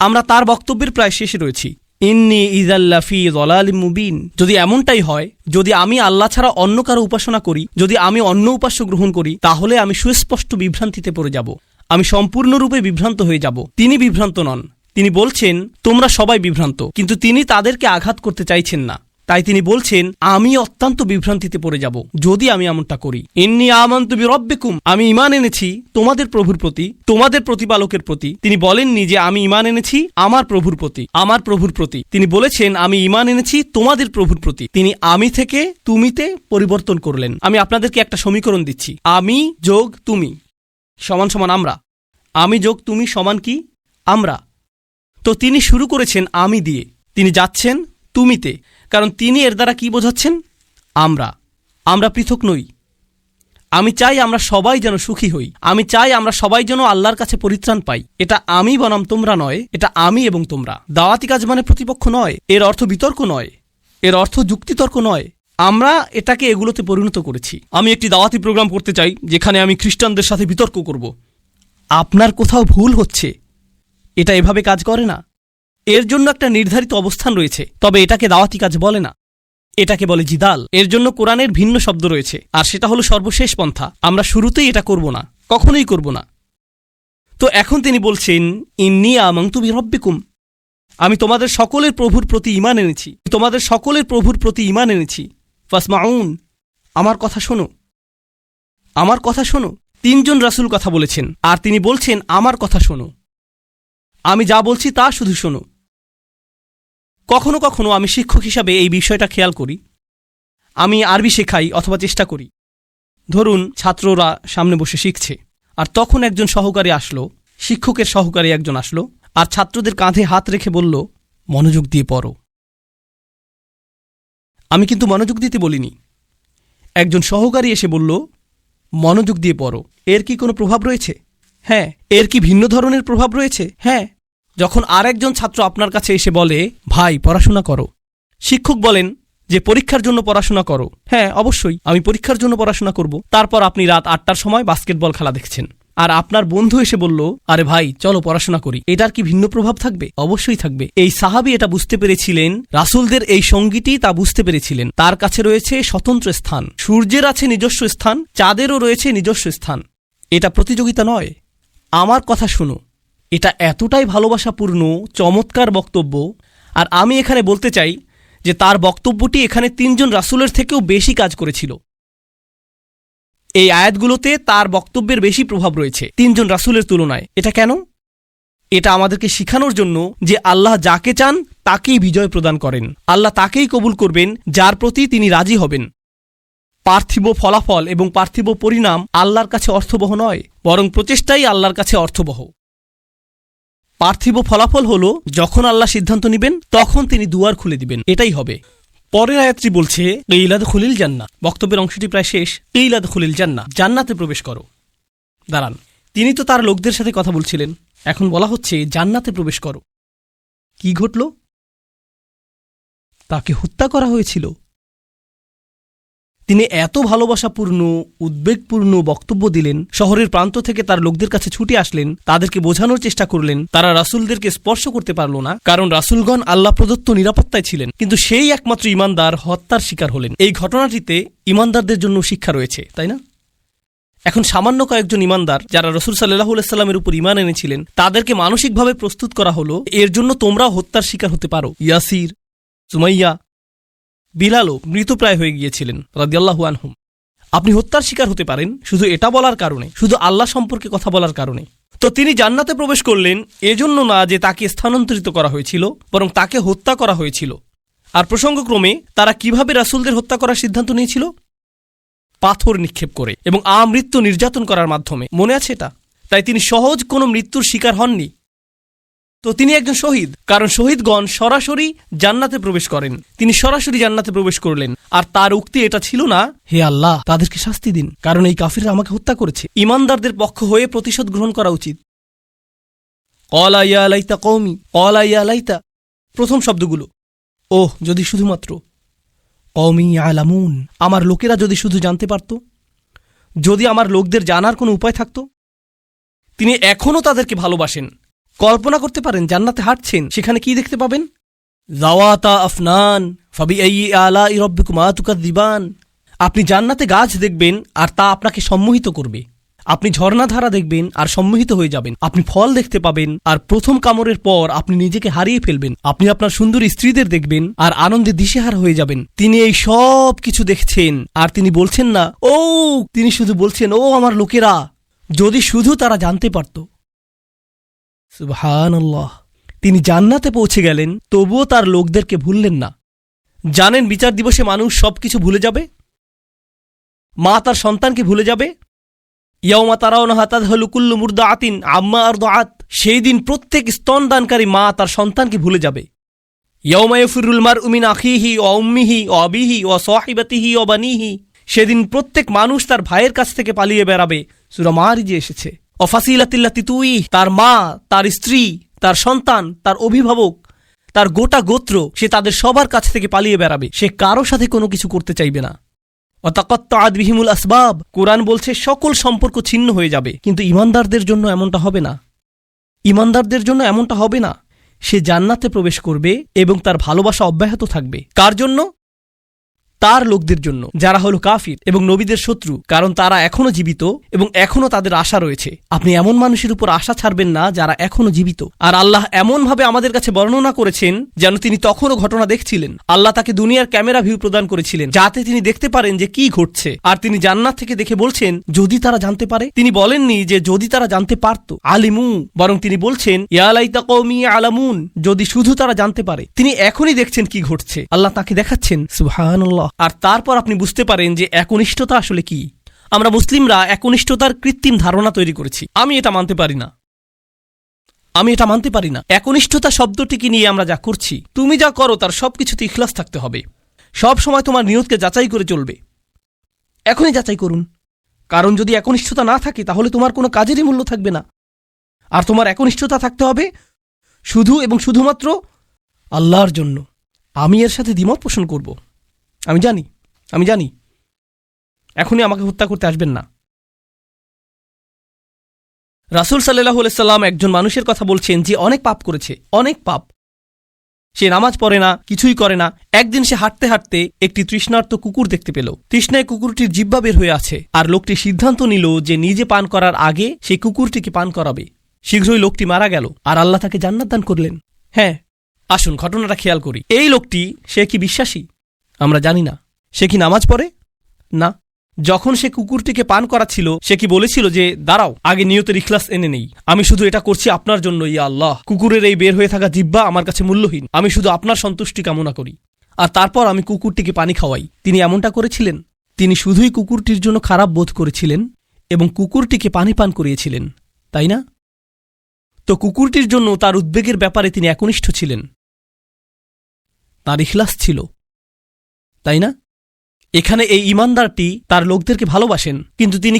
S2: আমরা তার বক্তব্যের প্রায় শেষে রয়েছি। ইন্নী ইযাল্লা ফী যালালিম মুবিন। যদি এমনটাই হয়, যদি আমি আল্লাহ ছাড়া অন্য কারো উপাসনা করি, যদি আমি অন্য উপাস্য গ্রহণ করি, তাহলে আমি সুস্পষ্ট বিভ্রান্তিতে পড়ে যাব। আমি সম্পূর্ণরূপে বিভ্রান্ত হয়ে যাব। তিনি বিভ্রান্ত নন। তিনি বলছেন তোমরা সবাই বিভ্রান্ত, কিন্তু তিনি তাদেরকে আঘাত করতে চাইছেন না। তাই তিনি বলছেন আমি অত্যন্ত বিভ্রান্তিতে পড়ে যাব যদি আমি এমনটা করি। ইন্নী আমানতু বিরব্বিকুম, আমি ঈমান এনেছি তোমাদের প্রভুর প্রতি, তোমাদের প্রতিপালকের প্রতি। তিনি বলেননি যে আমি ঈমান এনেছি আমার প্রভুর প্রতি, আমার প্রভুর প্রতি। তিনি বলেছেন আমি ঈমান এনেছি তোমাদের প্রভুর প্রতি। তিনি আমি থেকে তুমিতে পরিবর্তন করলেন। আমি আপনাদেরকে একটা সমীকরণ দিচ্ছি। আমি যোগ তুমি সমান সমান আমরা। আমি যোগ তুমি সমান কি? আমরা। তো তিনি শুরু করেছেন আমি দিয়ে, তিনি যাচ্ছেন তুমিতে, কারণ তিনি এর দ্বারা কি বোঝাচ্ছেন? আমরা পৃথক নই। আমি চাই আমরা সবাই যেন সুখী হই। আমি চাই আমরা সবাই যেন আল্লাহর কাছে পরিত্রাণ পাই। এটা আমি বনাম তোমরা নয়, এটা আমি এবং তোমরা। দাওয়াতি কাজ মানে প্রতিপক্ষ নয়, এর অর্থ বিতর্ক নয়, এর অর্থ যুক্তিতর্ক নয়। আমরা এটাকে এগুলোতে পরিণত করেছি। আমি একটি দাওয়াতি প্রোগ্রাম করতে চাই যেখানে আমি খ্রিস্টানদের সাথে বিতর্ক করব। আপনার কোথাও ভুল হচ্ছে, এটা এভাবে কাজ করে না। এর জন্য একটা নির্ধারিত অবস্থান রয়েছে, তবে এটাকে দাওয়াতি কাজ বলে না, এটাকে বলে জিদাল। এর জন্য কোরআনের ভিন্ন শব্দ রয়েছে, আর সেটা হলো সর্বশেষ পন্থা। আমরা শুরুতেই এটা করব না, কখনোই করব না। তো এখন তিনি বলছেন, ইন্নী আমানতু বিরব্বিকুম, আমি তোমাদের সকলের প্রভুর প্রতি ঈমান এনেছি, তোমাদের সকলের প্রভুর প্রতি ঈমান এনেছি। ফাসমাউন, আমার কথা শোনো, আমার কথা শোনো। 3 জন রাসূল কথা বলেছেন, আর তিনি বলছেন আমার কথা শোনো, আমি যা বলছি তা শুধু শোনো। কখনো কখনো আমি শিক্ষক হিসাবে এই বিষয়টা খেয়াল করি। আমি আরবি শেখাই অথবা চেষ্টা করি। ধরুন ছাত্ররা সামনে বসে শিখছে, আর তখন একজন সহকারী আসলো, শিক্ষকের সহকারী একজন আসলো, আর ছাত্রদের কাঁধে হাত রেখে বলল, মনোযোগ দিয়ে পড়ো। আমি কিন্তু মনোযোগ দিতে বলিনি। একজন সহকারী এসে বলল, মনোযোগ দিয়ে পড়ো। এর কি কোনো প্রভাব রয়েছে? হ্যাঁ। এর কি ভিন্ন ধরনের প্রভাব রয়েছে? হ্যাঁ। যখন আরেকজন ছাত্র আপনার কাছে এসে বলে, ভাই পড়াশোনা করো, শিক্ষক বলেন যে পরীক্ষার জন্য পড়াশোনা করো। হ্যাঁ, অবশ্যই আমি পরীক্ষার জন্য পড়াশোনা করব। তারপর আপনি রাত 8টার সময় বাস্কেটবল খেলা দেখছেন, আর আপনার বন্ধু এসে বলল, আরে ভাই চলো পড়াশোনা করি। এটার কি ভিন্ন প্রভাব থাকবে? অবশ্যই থাকবে। এই সাহাবী এটা বুঝতে পেরেছিলেন, রাসূলদের এই সঙ্গীটি তা বুঝতে পেরেছিলেন। তার কাছে রয়েছে স্বতন্ত্র স্থান, সূর্যের আছে নিজস্ব স্থান, চাঁদেরও রয়েছে নিজস্ব স্থান। এটা প্রতিযোগিতা নয়। আমার কথা শুনো, এটা এতটাই ভালোবাসাপূর্ণ চমৎকার বক্তব্য। আর আমি এখানে বলতে চাই যে তার বক্তব্যটি এখানে 3 জন রাসূলের থেকেও বেশি কাজ করেছিল। এই আয়াতগুলোতে তার বক্তব্যের বেশি প্রভাব রয়েছে 3 জন রাসূলের তুলনায়। এটা কেন? এটা আমাদেরকে শিখানোর জন্য যে আল্লাহ যাকে চান তাকেই বিজয় প্রদান করেন। আল্লাহ তাকেই কবুল করবেন যার প্রতি তিনি রাজি হবেন। পার্থিব ফলাফল এবং পার্থিব পরিণাম আল্লাহর কাছে অর্থবহ নয়, বরং প্রচেষ্টাই আল্লাহর কাছে অর্থবহ। পার্থিব ফলাফল হল যখন আল্লাহ সিদ্ধান্ত নেবেন তখন তিনি দুয়ার খুলে দিবেন, এটাই হবে। পরের আয়াতটি বলছে, ইলাদ খুলিল জান্নাহ। বক্তব্যের অংশটি প্রায় শেষ। ইলাদ খুলিল জান্নাহ, জান্নাতে প্রবেশ করো। দাঁড়ান, তিনি তো তার লোকদের সাথে কথা বলছিলেন, এখন বলা হচ্ছে জান্নাতে প্রবেশ করো। কি ঘটল? তাকে হত্যা করা হয়েছিল। তিনি এত ভালোবাসাপূর্ণ উদ্বেগপূর্ণ বক্তব্য দিলেন, শহরের প্রান্ত থেকে তার লোকদের কাছে ছুটে আসলেন, তাদেরকে বোঝানোর চেষ্টা করলেন। তারা রাসূলদেরকে স্পর্শ করতে পারল না, কারণ রাসূলগণ আল্লাহ প্রদত্ত নিরাপত্তায় ছিলেন। কিন্তু সেই একমাত্র ঈমানদার হত্যার শিকার হলেন। এই ঘটনাটিতে ঈমানদারদের জন্য শিক্ষা রয়েছে, তাই না? এখন সামান্য কয়েকজন ঈমানদার যারা রাসূল সাল্লাল্লাহু আলাইহি সাল্লামের উপর ঈমান এনেছিলেন, তাদেরকে মানসিকভাবে প্রস্তুত করা হলো, এর জন্য তোমরাও হত্যার শিকার হতে পারো। ইয়াসির, সুমাইয়া, বিলালও মৃতপ্রায় হয়ে গিয়েছিলেন রাদিয়াল্লাহু আনহুম। আপনি হত্যার শিকার হতে পারেন শুধু এটা বলার কারণে, শুধু আল্লাহ সম্পর্কে কথা বলার কারণে। তো তিনি জান্নাতে প্রবেশ করলেন এজন্য না যে তাকে স্থানান্তরিত করা হয়েছিল, বরং তাকে হত্যা করা হয়েছিল। আর প্রসঙ্গক্রমে তারা কিভাবে রাসূলদের হত্যা করার সিদ্ধান্ত নিয়েছিল? পাথর নিক্ষেপ করে এবং আমৃত্যু নির্যাতন করার মাধ্যমে। মনে আছে এটা? তাই তিনি সহজ কোনো মৃত্যুর শিকার হননি। তো তিনি একজন শহীদ, কারণ শহীদগণ সরাসরি জান্নাতে প্রবেশ করেন। তিনি সরাসরি জান্নাতে প্রবেশ করলেন। আর তার উক্তি এটা ছিল না, হে আল্লাহ তাদেরকে শাস্তি দিন, কারণ এই কাফিররা আমাকে হত্যা করেছে। ঈমানদারদের পক্ষ হয়ে প্রতিশোধ গ্রহণ করা উচিত। ক্বালা ইয়া লাইতা কওমি, ক্বালা ইয়া লাইতা, প্রথম শব্দগুলো, ওহ যদি শুধুমাত্র, কওমি ইয়ালামুন, আমার লোকেরা যদি শুধু জানতে পারত, যদি আমার লোকদের জানার কোনো উপায় থাকত। তিনি এখনও তাদেরকে ভালোবাসেন। কল্পনা করতে পারেন জান্নাতে হাঁটছেন, সেখানে কি দেখতে পাবেন? যাওয়াতা আফনান ফাবিআইয়ি আলাই রাব্বিকুমা তুকাযযিবান। আপনি জান্নাতে গাছ দেখবেন আর তা আপনাকে সম্মোহিত করবে। আপনি ঝর্ণাধারা দেখবেন আর সম্মোহিত হয়ে যাবেন। আপনি ফল দেখতে পাবেন আর প্রথম কামড়ের পর আপনি নিজেকে হারিয়ে ফেলবেন। আপনি আপনার সুন্দরী স্ত্রীদের দেখবেন আর আনন্দে দিশেহারা হয়ে যাবেন। তিনি এই সব কিছু দেখছেন আর তিনি বলছেন না ও, তিনি শুধু বলছেন, ও আমার লোকেরা, যদি শুধু তারা জানতে পারত। সুবহানাল্লাহ। তিনি জান্নাতে পৌঁছে গেলেন, তবুও তার লোকদেরকে ভুললেন না। জানেন বিচার দিবসে মানুষ সবকিছু ভুলে যাবে। মা তার সন্তানকে ভুলে যাবে। ইয়াউমা তারাউনাহা তাযহালু কুল্লু মুরদাআতিন আম্মা আরদাআত। সেই দিন প্রত্যেক স্তনদানকারী মা তার সন্তানকে ভুলে যাবে। ইয়াউমা ইয়াফিরুল মারউ মিন আখিহি ওয়া উম্মিহি ওয়া আবিহি ওয়া সাহিবাতিহি ওয়া বানিহি। সেদিন প্রত্যেক মানুষ তার ভাইয়ের কাছ থেকে পালিয়ে বেড়াবে। সূরা মারিজে এসেছে। ওয়া ফাসিলাতিল্লাতি তুই, তার মা, তার স্ত্রী, তার সন্তান, তার অভিভাবক, তার গোটা গোত্র সে তাদের সবার কাছ থেকে পালিয়ে বেড়াবে, সে কারো সাথে কোনো কিছু করতে চাইবে না। ওয়াতাকাত্তাআত বিহিমুল আসবাব, কোরআন বলছে সকল সম্পর্ক ছিন্ন হয়ে যাবে। কিন্তু ঈমানদারদের জন্য এমনটা হবে না। ঈমানদারদের জন্য এমনটা হবে না। সে জান্নাতে প্রবেশ করবে এবং তার ভালোবাসা অব্যাহত থাকবে। কার জন্য? তার লোকদের জন্য যারা হলো কাফির এবং নবীদের শত্রু, কারণ তারা এখনো জীবিত এবং এখনো তাদের আশা রয়েছে। আপনি এমন মানুষের উপর আশা ছাড়বেন না যারা এখনো জীবিত। আর আল্লাহ এমনভাবে আমাদের কাছে বর্ণনা করেছেন যেন তিনি তখনও ঘটনা দেখছিলেন। আল্লাহ তাকে দুনিয়ার ক্যামেরা ভিউ প্রদান করেছিলেন যাতে তিনি দেখতে পারেন যে কি ঘটছে। আর তিনি জান্নাত থেকে দেখে বলছেন যদি তারা জানতে পারে। তিনি বলেননি যে যদি তারা জানতে পারত, আলিমু, বরং তিনি বলছেন ইয়া লাইতা কওমি আলামুন, যদি শুধু তারা জানতে পারে। তিনি এখনই দেখছেন কি ঘটছে, আল্লাহ তাকে দেখাচ্ছেন। সুবহানাল্লাহ। আর তারপর আপনি বুঝতে পারেন যে একনিষ্ঠতা আসলে কি। আমরা মুসলিমরা একনিষ্ঠতার কৃত্রিম ধারণা তৈরি করেছি। আমি এটা মানতে পারি না। একনিষ্ঠতা শব্দটিকে নিয়ে আমরা যা করছি, তুমি যা করো তার সবকিছুতে ইখলাস থাকতে হবে। সব সময় তোমার নিয়তকে যাচাই করে চলবে। এখনই যাচাই করুন, কারণ যদি একনিষ্ঠতা না থাকে তাহলে তোমার কোনো কাজেরই মূল্য থাকবে না। আর তোমার একনিষ্ঠতা থাকতে হবে শুধু এবং শুধুমাত্র আল্লাহর জন্য। আমি এর সাথে দ্বিমত পোষণ করব, আমি জানি। এখনই আমাকে হত্যা করতে আসবেন না। রাসূল সাল্লাল্লাহু আলাইহি সাল্লাম একজন মানুষের কথা বলছেন যে অনেক পাপ করেছে, অনেক পাপ। সে নামাজ পড়ে না, কিছুই করে না। একদিন সে হাঁটতে হাঁটতে একটি তৃষ্ণার্ত কুকুর দেখতে পেল। তৃষ্ণায় কুকুরটির জিহ্বা বের হয়ে আছে। আর লোকটি সিদ্ধান্ত নিল যে নিজে পান করার আগে সেই কুকুরটিকে পান করাবে। শীঘ্রই লোকটি মারা গেল আর আল্লাহ তাকে জান্নাত দান করলেন। হ্যাঁ, আসুন ঘটনাটা খেয়াল করি। এই লোকটি, সে কি বিশ্বাসী? আমরা জানি না। সে কি নামাজ পড়ে? না। যখন সে কুকুরটিকে পান করাচ্ছিল, সে কি বলেছিল যে দাঁড়াও, আগে নিয়তের ইখলাস এনে নেই, আমি শুধু এটা করছি আপনার জন্য, ইয়া আল্লাহ, কুকুরের এই বের হয়ে থাকা জিহ্বা আমার কাছে মূল্যহীন, আমি শুধু আপনার সন্তুষ্টি কামনা করি, আর তারপর আমি কুকুরটিকে পানি খাওয়াই। তিনি এমনটা করেছিলেন? তিনি শুধুই কুকুরটির জন্য খারাপ বোধ করেছিলেন এবং কুকুরটিকে পানি পান করিয়েছিলেন, তাই না? তো কুকুরটির জন্য তার উদ্বেগের ব্যাপারে তিনি একনিষ্ঠ ছিলেন, তার ইখলাস ছিল, তাই না? এখানে এই ঈমানদারটি তার লোকদেরকে ভালোবাসেন, কিন্তু তিনি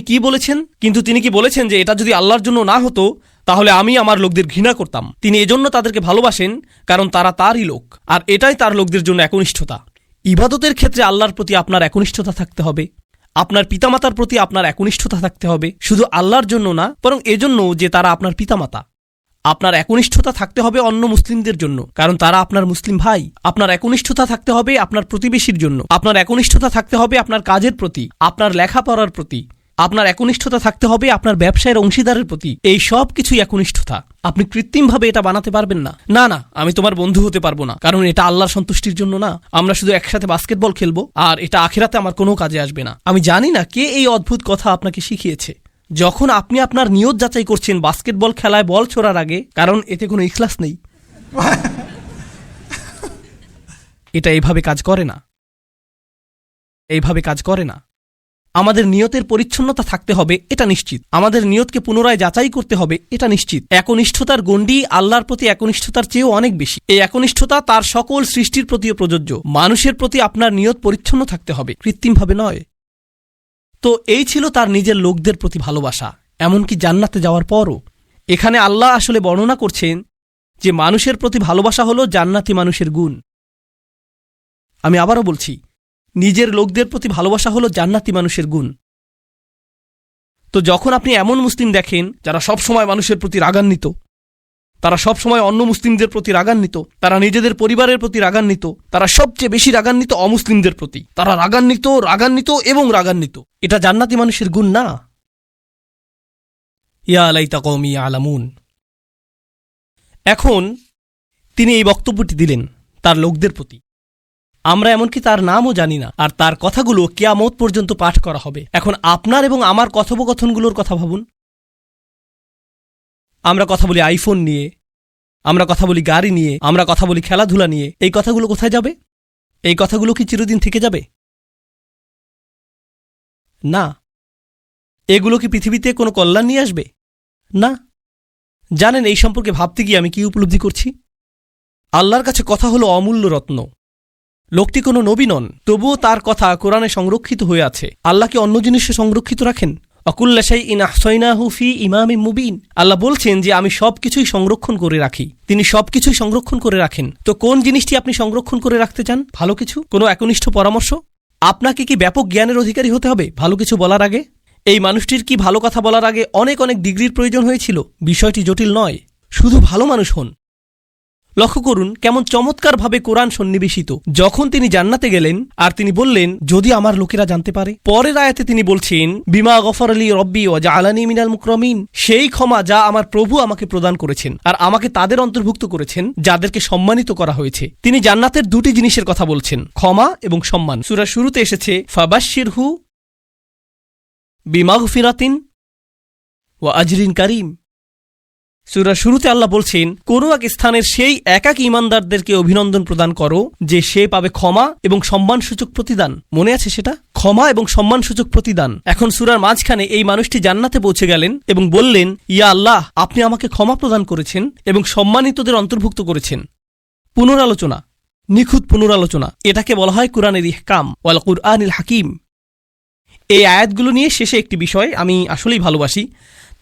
S2: কি বলেছেন যে এটা যদি আল্লাহর জন্য না হতো তাহলে আমি আমার লোকদের ঘৃণা করতাম। তিনি এজন্য তাদেরকে ভালোবাসেন কারণ তারা তারই লোক, আর এটাই তার লোকদের জন্য একনিষ্ঠতা। ইবাদতের ক্ষেত্রে আল্লাহর প্রতি আপনার একনিষ্ঠতা থাকতে হবে, আপনার পিতামাতার প্রতি আপনার একনিষ্ঠতা থাকতে হবে, শুধু আল্লাহর জন্য না, বরং এজন্য যে তারা আপনার পিতামাতা। আপনার একনিষ্ঠতা থাকতে হবে অন্য মুসলিমদের জন্য, কারণ তারা আপনার মুসলিম ভাই। আপনার একনিষ্ঠতা থাকতে হবে আপনার প্রতিবেশীর জন্য। আপনার একনিষ্ঠতা থাকতে হবে আপনার কাজের প্রতি, আপনার লেখাপড়ার প্রতি। আপনার একনিষ্ঠতা থাকতে হবে আপনার ব্যবসায়ের অংশীদারের প্রতি। এই সব কিছুই একনিষ্ঠতা। আপনি কৃত্রিমভাবে এটা বানাতে পারবেন না। না, আমি তোমার বন্ধু হতে পারবো না, কারণ এটা আল্লাহর সন্তুষ্টির জন্য না। আমরা শুধু একসাথে বাস্কেটবল খেলবো, আর এটা আখিরাতে আমার কোনো কাজে আসবে না। আমি জানি না কে এই অদ্ভুত কথা আপনাকে শিখিয়েছে। যখন আপনি আপনার নিয়ত যাচাই করছেন বাস্কেটবল খেলায় বল ছোড়ার আগে, কারণ এতে কোনো ইখলাস নেই, এটা এইভাবে কাজ করে না। আমাদের নিয়তের পরিচ্ছন্নতা থাকতে হবে, এটা নিশ্চিত। আমাদের নিয়তকে পুনরায় যাচাই করতে হবে, এটা নিশ্চিত। একনিষ্ঠতার গণ্ডি আল্লাহর প্রতি একনিষ্ঠতার চেয়েও অনেক বেশি। এই একনিষ্ঠতা তার সকল সৃষ্টির প্রতিও প্রযোজ্য। মানুষের প্রতি আপনার নিয়ত পরিচ্ছন্ন থাকতে হবে, কৃত্রিমভাবে নয়। তো এই ছিল তার নিজের লোকদের প্রতি ভালোবাসা, এমনকি জান্নাতে যাওয়ার পরও। এখানে আল্লাহ আসলে বর্ণনা করছেন যে মানুষের প্রতি ভালোবাসা হলো জান্নাতি মানুষের গুণ। আমি আবারও বলছি, নিজের লোকদের প্রতি ভালোবাসা হলো জান্নাতি মানুষের গুণ। তো যখন আপনি এমন মুসলিম দেখেন যারা সবসময় মানুষের প্রতি রাগান্বিত, তারা সবসময় অন্য মুসলিমদের প্রতি রাগান্বিত, তারা নিজেদের পরিবারের প্রতি রাগান্বিত, তারা সবচেয়ে বেশি রাগান্বিত অমুসলিমদের প্রতি, তারা রাগান্বিত, এটা জান্নাতি মানুষের গুণ না। ইয়া লাইতা কওমি আলামুন। এখন তিনি এই বক্তব্যটি দিলেন তার লোকদের প্রতি। আমরা এমনকি তার নামও জানি না, আর তার কথাগুলো কিয়ামত পর্যন্ত পাঠ করা হবে। এখন আপনার এবং আমার কথোপকথনগুলোর কথা ভাবুন। আমরা কথা বলি আইফোন নিয়ে, আমরা কথা বলি গাড়ি নিয়ে, আমরা কথা বলি খেলাধুলা নিয়ে। এই কথাগুলো কোথায় যাবে? এই কথাগুলো কি চিরদিন থেকে যাবে? না। এগুলো কি পৃথিবীতে কোনো কল্যাণ নিয়ে আসবে? না। জানেন এই সম্পর্কে ভাবতে গিয়ে আমি কি উপলব্ধি করছি? আল্লাহর কাছে কথা হলো অমূল্য রত্ন। লোকটি কোনো নবী নন, তবুও তার কথা কোরআনে সংরক্ষিত হয়ে আছে। আল্লাহ কি অন্য জিনিসে সংরক্ষিত রাখেন? অকুল্লা শাইইন আহসাইনাহু ফি ইমামিম মুবিন। আল্লাহ বলছেন যে আমি সবকিছুই সংরক্ষণ করে রাখি, তিনি সবকিছুই সংরক্ষণ করে রাখেন। তো কোন জিনিসটি আপনি সংরক্ষণ করে রাখতে চান? ভালো কিছু, কোনো একনিষ্ঠ পরামর্শ? আপনাকে কি ব্যাপক জ্ঞানের অধিকারী হতে হবে ভালো কিছু বলার আগে? এই মানুষটির কি ভালো কথা বলার আগে অনেক অনেক ডিগ্রির প্রয়োজন হয়েছিল? বিষয়টি জটিল নয়, শুধু ভালো মানুষ হন। লক্ষ্য করুন কেমন চমৎকারভাবে কোরআন সন্নিবেশিত। যখন তিনি জান্নাতে গেলেন আর তিনি বললেন যদি আমার লোকেরা জানতে পারে, পরের আয়াতে তিনি বলছেন বিমা গফারলি রব্বি ওয়া জাআলানি মিনাল মুকরামিন, সেই ক্ষমা যা আমার প্রভু আমাকে প্রদান করেছেন আর আমাকে তাদের অন্তর্ভুক্ত করেছেন যাদেরকে সম্মানিত করা হয়েছে। তিনি জান্নাতের দুটি জিনিসের কথা বলছেন, ক্ষমা এবং সম্মান। সূরার শুরুতে এসেছে ফাবাশশিরহু বিমাগফিরাতিন ওয়া আজরিন কারীম। সূরার শুরুতে আল্লাহ বলছেন কোন এক স্থানের সেই একাকী ঈমানদারদেরকে অভিনন্দন প্রদান করো যে সে পাবে ক্ষমা এবং সম্মানসূচক প্রতিদান। মনে আছে সেটা? ক্ষমা এবং সম্মানসূচক প্রতিদান। এখন সূরার মাঝখানে এই মানুষটি জান্নাতে পৌঁছে গেলেন এবং বললেন ইয়া আল্লাহ, আপনি আমাকে ক্ষমা প্রদান করেছেন এবং সম্মানিতদের অন্তর্ভুক্ত করেছেন। পুনরালোচনা, নিখুঁত পুনরালোচনা, এটাকে বলা হয় কুরআনের ইহকাম ওয়াল কুরআনিল হাকিম। এই আয়াতগুলো নিয়ে শেষে একটি বিষয় আমি আসলেই ভালোবাসি,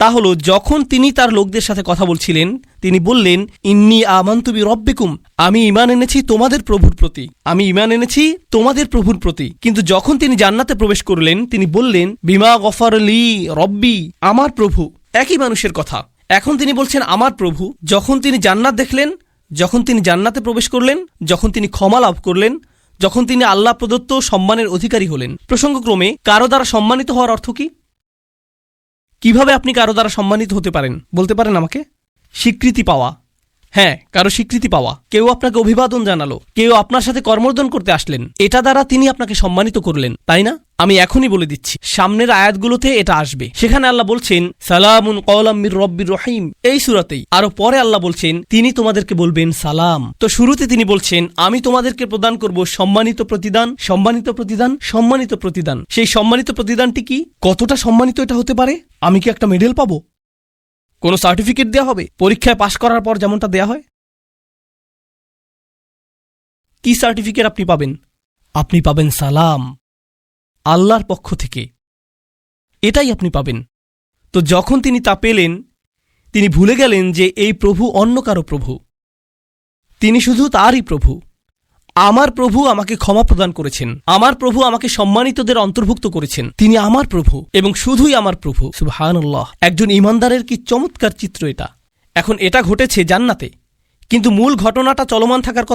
S2: তা হলো যখন তিনি তার লোকদের সাথে কথা বলছিলেন তিনি বললেন ইন্নী আমানতু বিরব্বিকুম, আমি ঈমান এনেছি তোমাদের প্রভুর প্রতি, আমি ঈমান এনেছি তোমাদের প্রভুর প্রতি। কিন্তু যখন তিনি জান্নাতে প্রবেশ করলেন তিনি বললেন বিমা গফারলি রব্বি, আমার প্রভু। একই মানুষের কথা। এখন তিনি বলছেন আমার প্রভু। যখন তিনি জান্নাত দেখলেন, যখন তিনি জান্নাতে প্রবেশ করলেন, যখন তিনি ক্ষমা লাভ করলেন, যখন তিনি আল্লাহ প্রদত্ত সম্মানের অধিকারী হলেন। প্রসঙ্গক্রমে কারো দ্বারা সম্মানিত হওয়ার অর্থ কি? কিভাবে আপনি কারো দ্বারা সম্মানিত হতে পারেন বলতে পারেন আমাকে? স্বীকৃতি পাওয়া। হ্যাঁ, কারো স্বীকৃতি পাওয়া। কেউ আপনাকে অভিবাদন জানালো, কেউ আপনার সাথে কর্মর্দন করতে আসলেন, এটা দ্বারা তিনি আপনাকে সম্মানিত করলেন, তাই না? আমি এখনই বলে দিচ্ছি, সামনের আয়াতগুলোতে এটা আসবে। সেখানে আল্লাহ বলছেন সালামুন কওলাম মির রব্বির রহিম, এই সূরাতেই। আরো পরে আল্লাহ বলছেন তিনি তোমাদেরকে বলবেন সালাম। তো শুরুতে তিনি বলছেন আমি তোমাদেরকে প্রদান করব সম্মানিত প্রতিদান, সম্মানিত প্রতিদান, সম্মানিত প্রতিদান। সেই সম্মানিত প্রতিদানটি কি? কতটা সম্মানিত এটা হতে পারে? আমি কি একটা মেডেল পাবো? কোনো সার্টিফিকেট দেয়া হবে পরীক্ষায় পাশ করার পর যেমনটা দেয়া হয়? কি সার্টিফিকেট আপনি পাবেন? আপনি পাবেন সালাম, আল্লাহর পক্ষ থেকে। এটাই আপনি পাবেন। তো যখন তিনি তা পেলেন তিনি ভুলে গেলেন যে এই প্রভু অন্য কারো প্রভু, তিনি শুধু তারই প্রভু। আমার প্রভু আমাকে ক্ষমা প্রদান করেছেন, আমার প্রভু আমাকে সম্মানিতদের অন্তর্ভুক্ত করেছেন, তিনি আমার প্রভু এবং শুধুই আমার প্রভু। সুবহানাল্লাহ। একজন ঈমানদারের কি চমৎকার চিত্র এটা। এখন এটা ঘটেছে জান্নাতে, কিন্তু মূল ঘটনাটা চলমান থাকার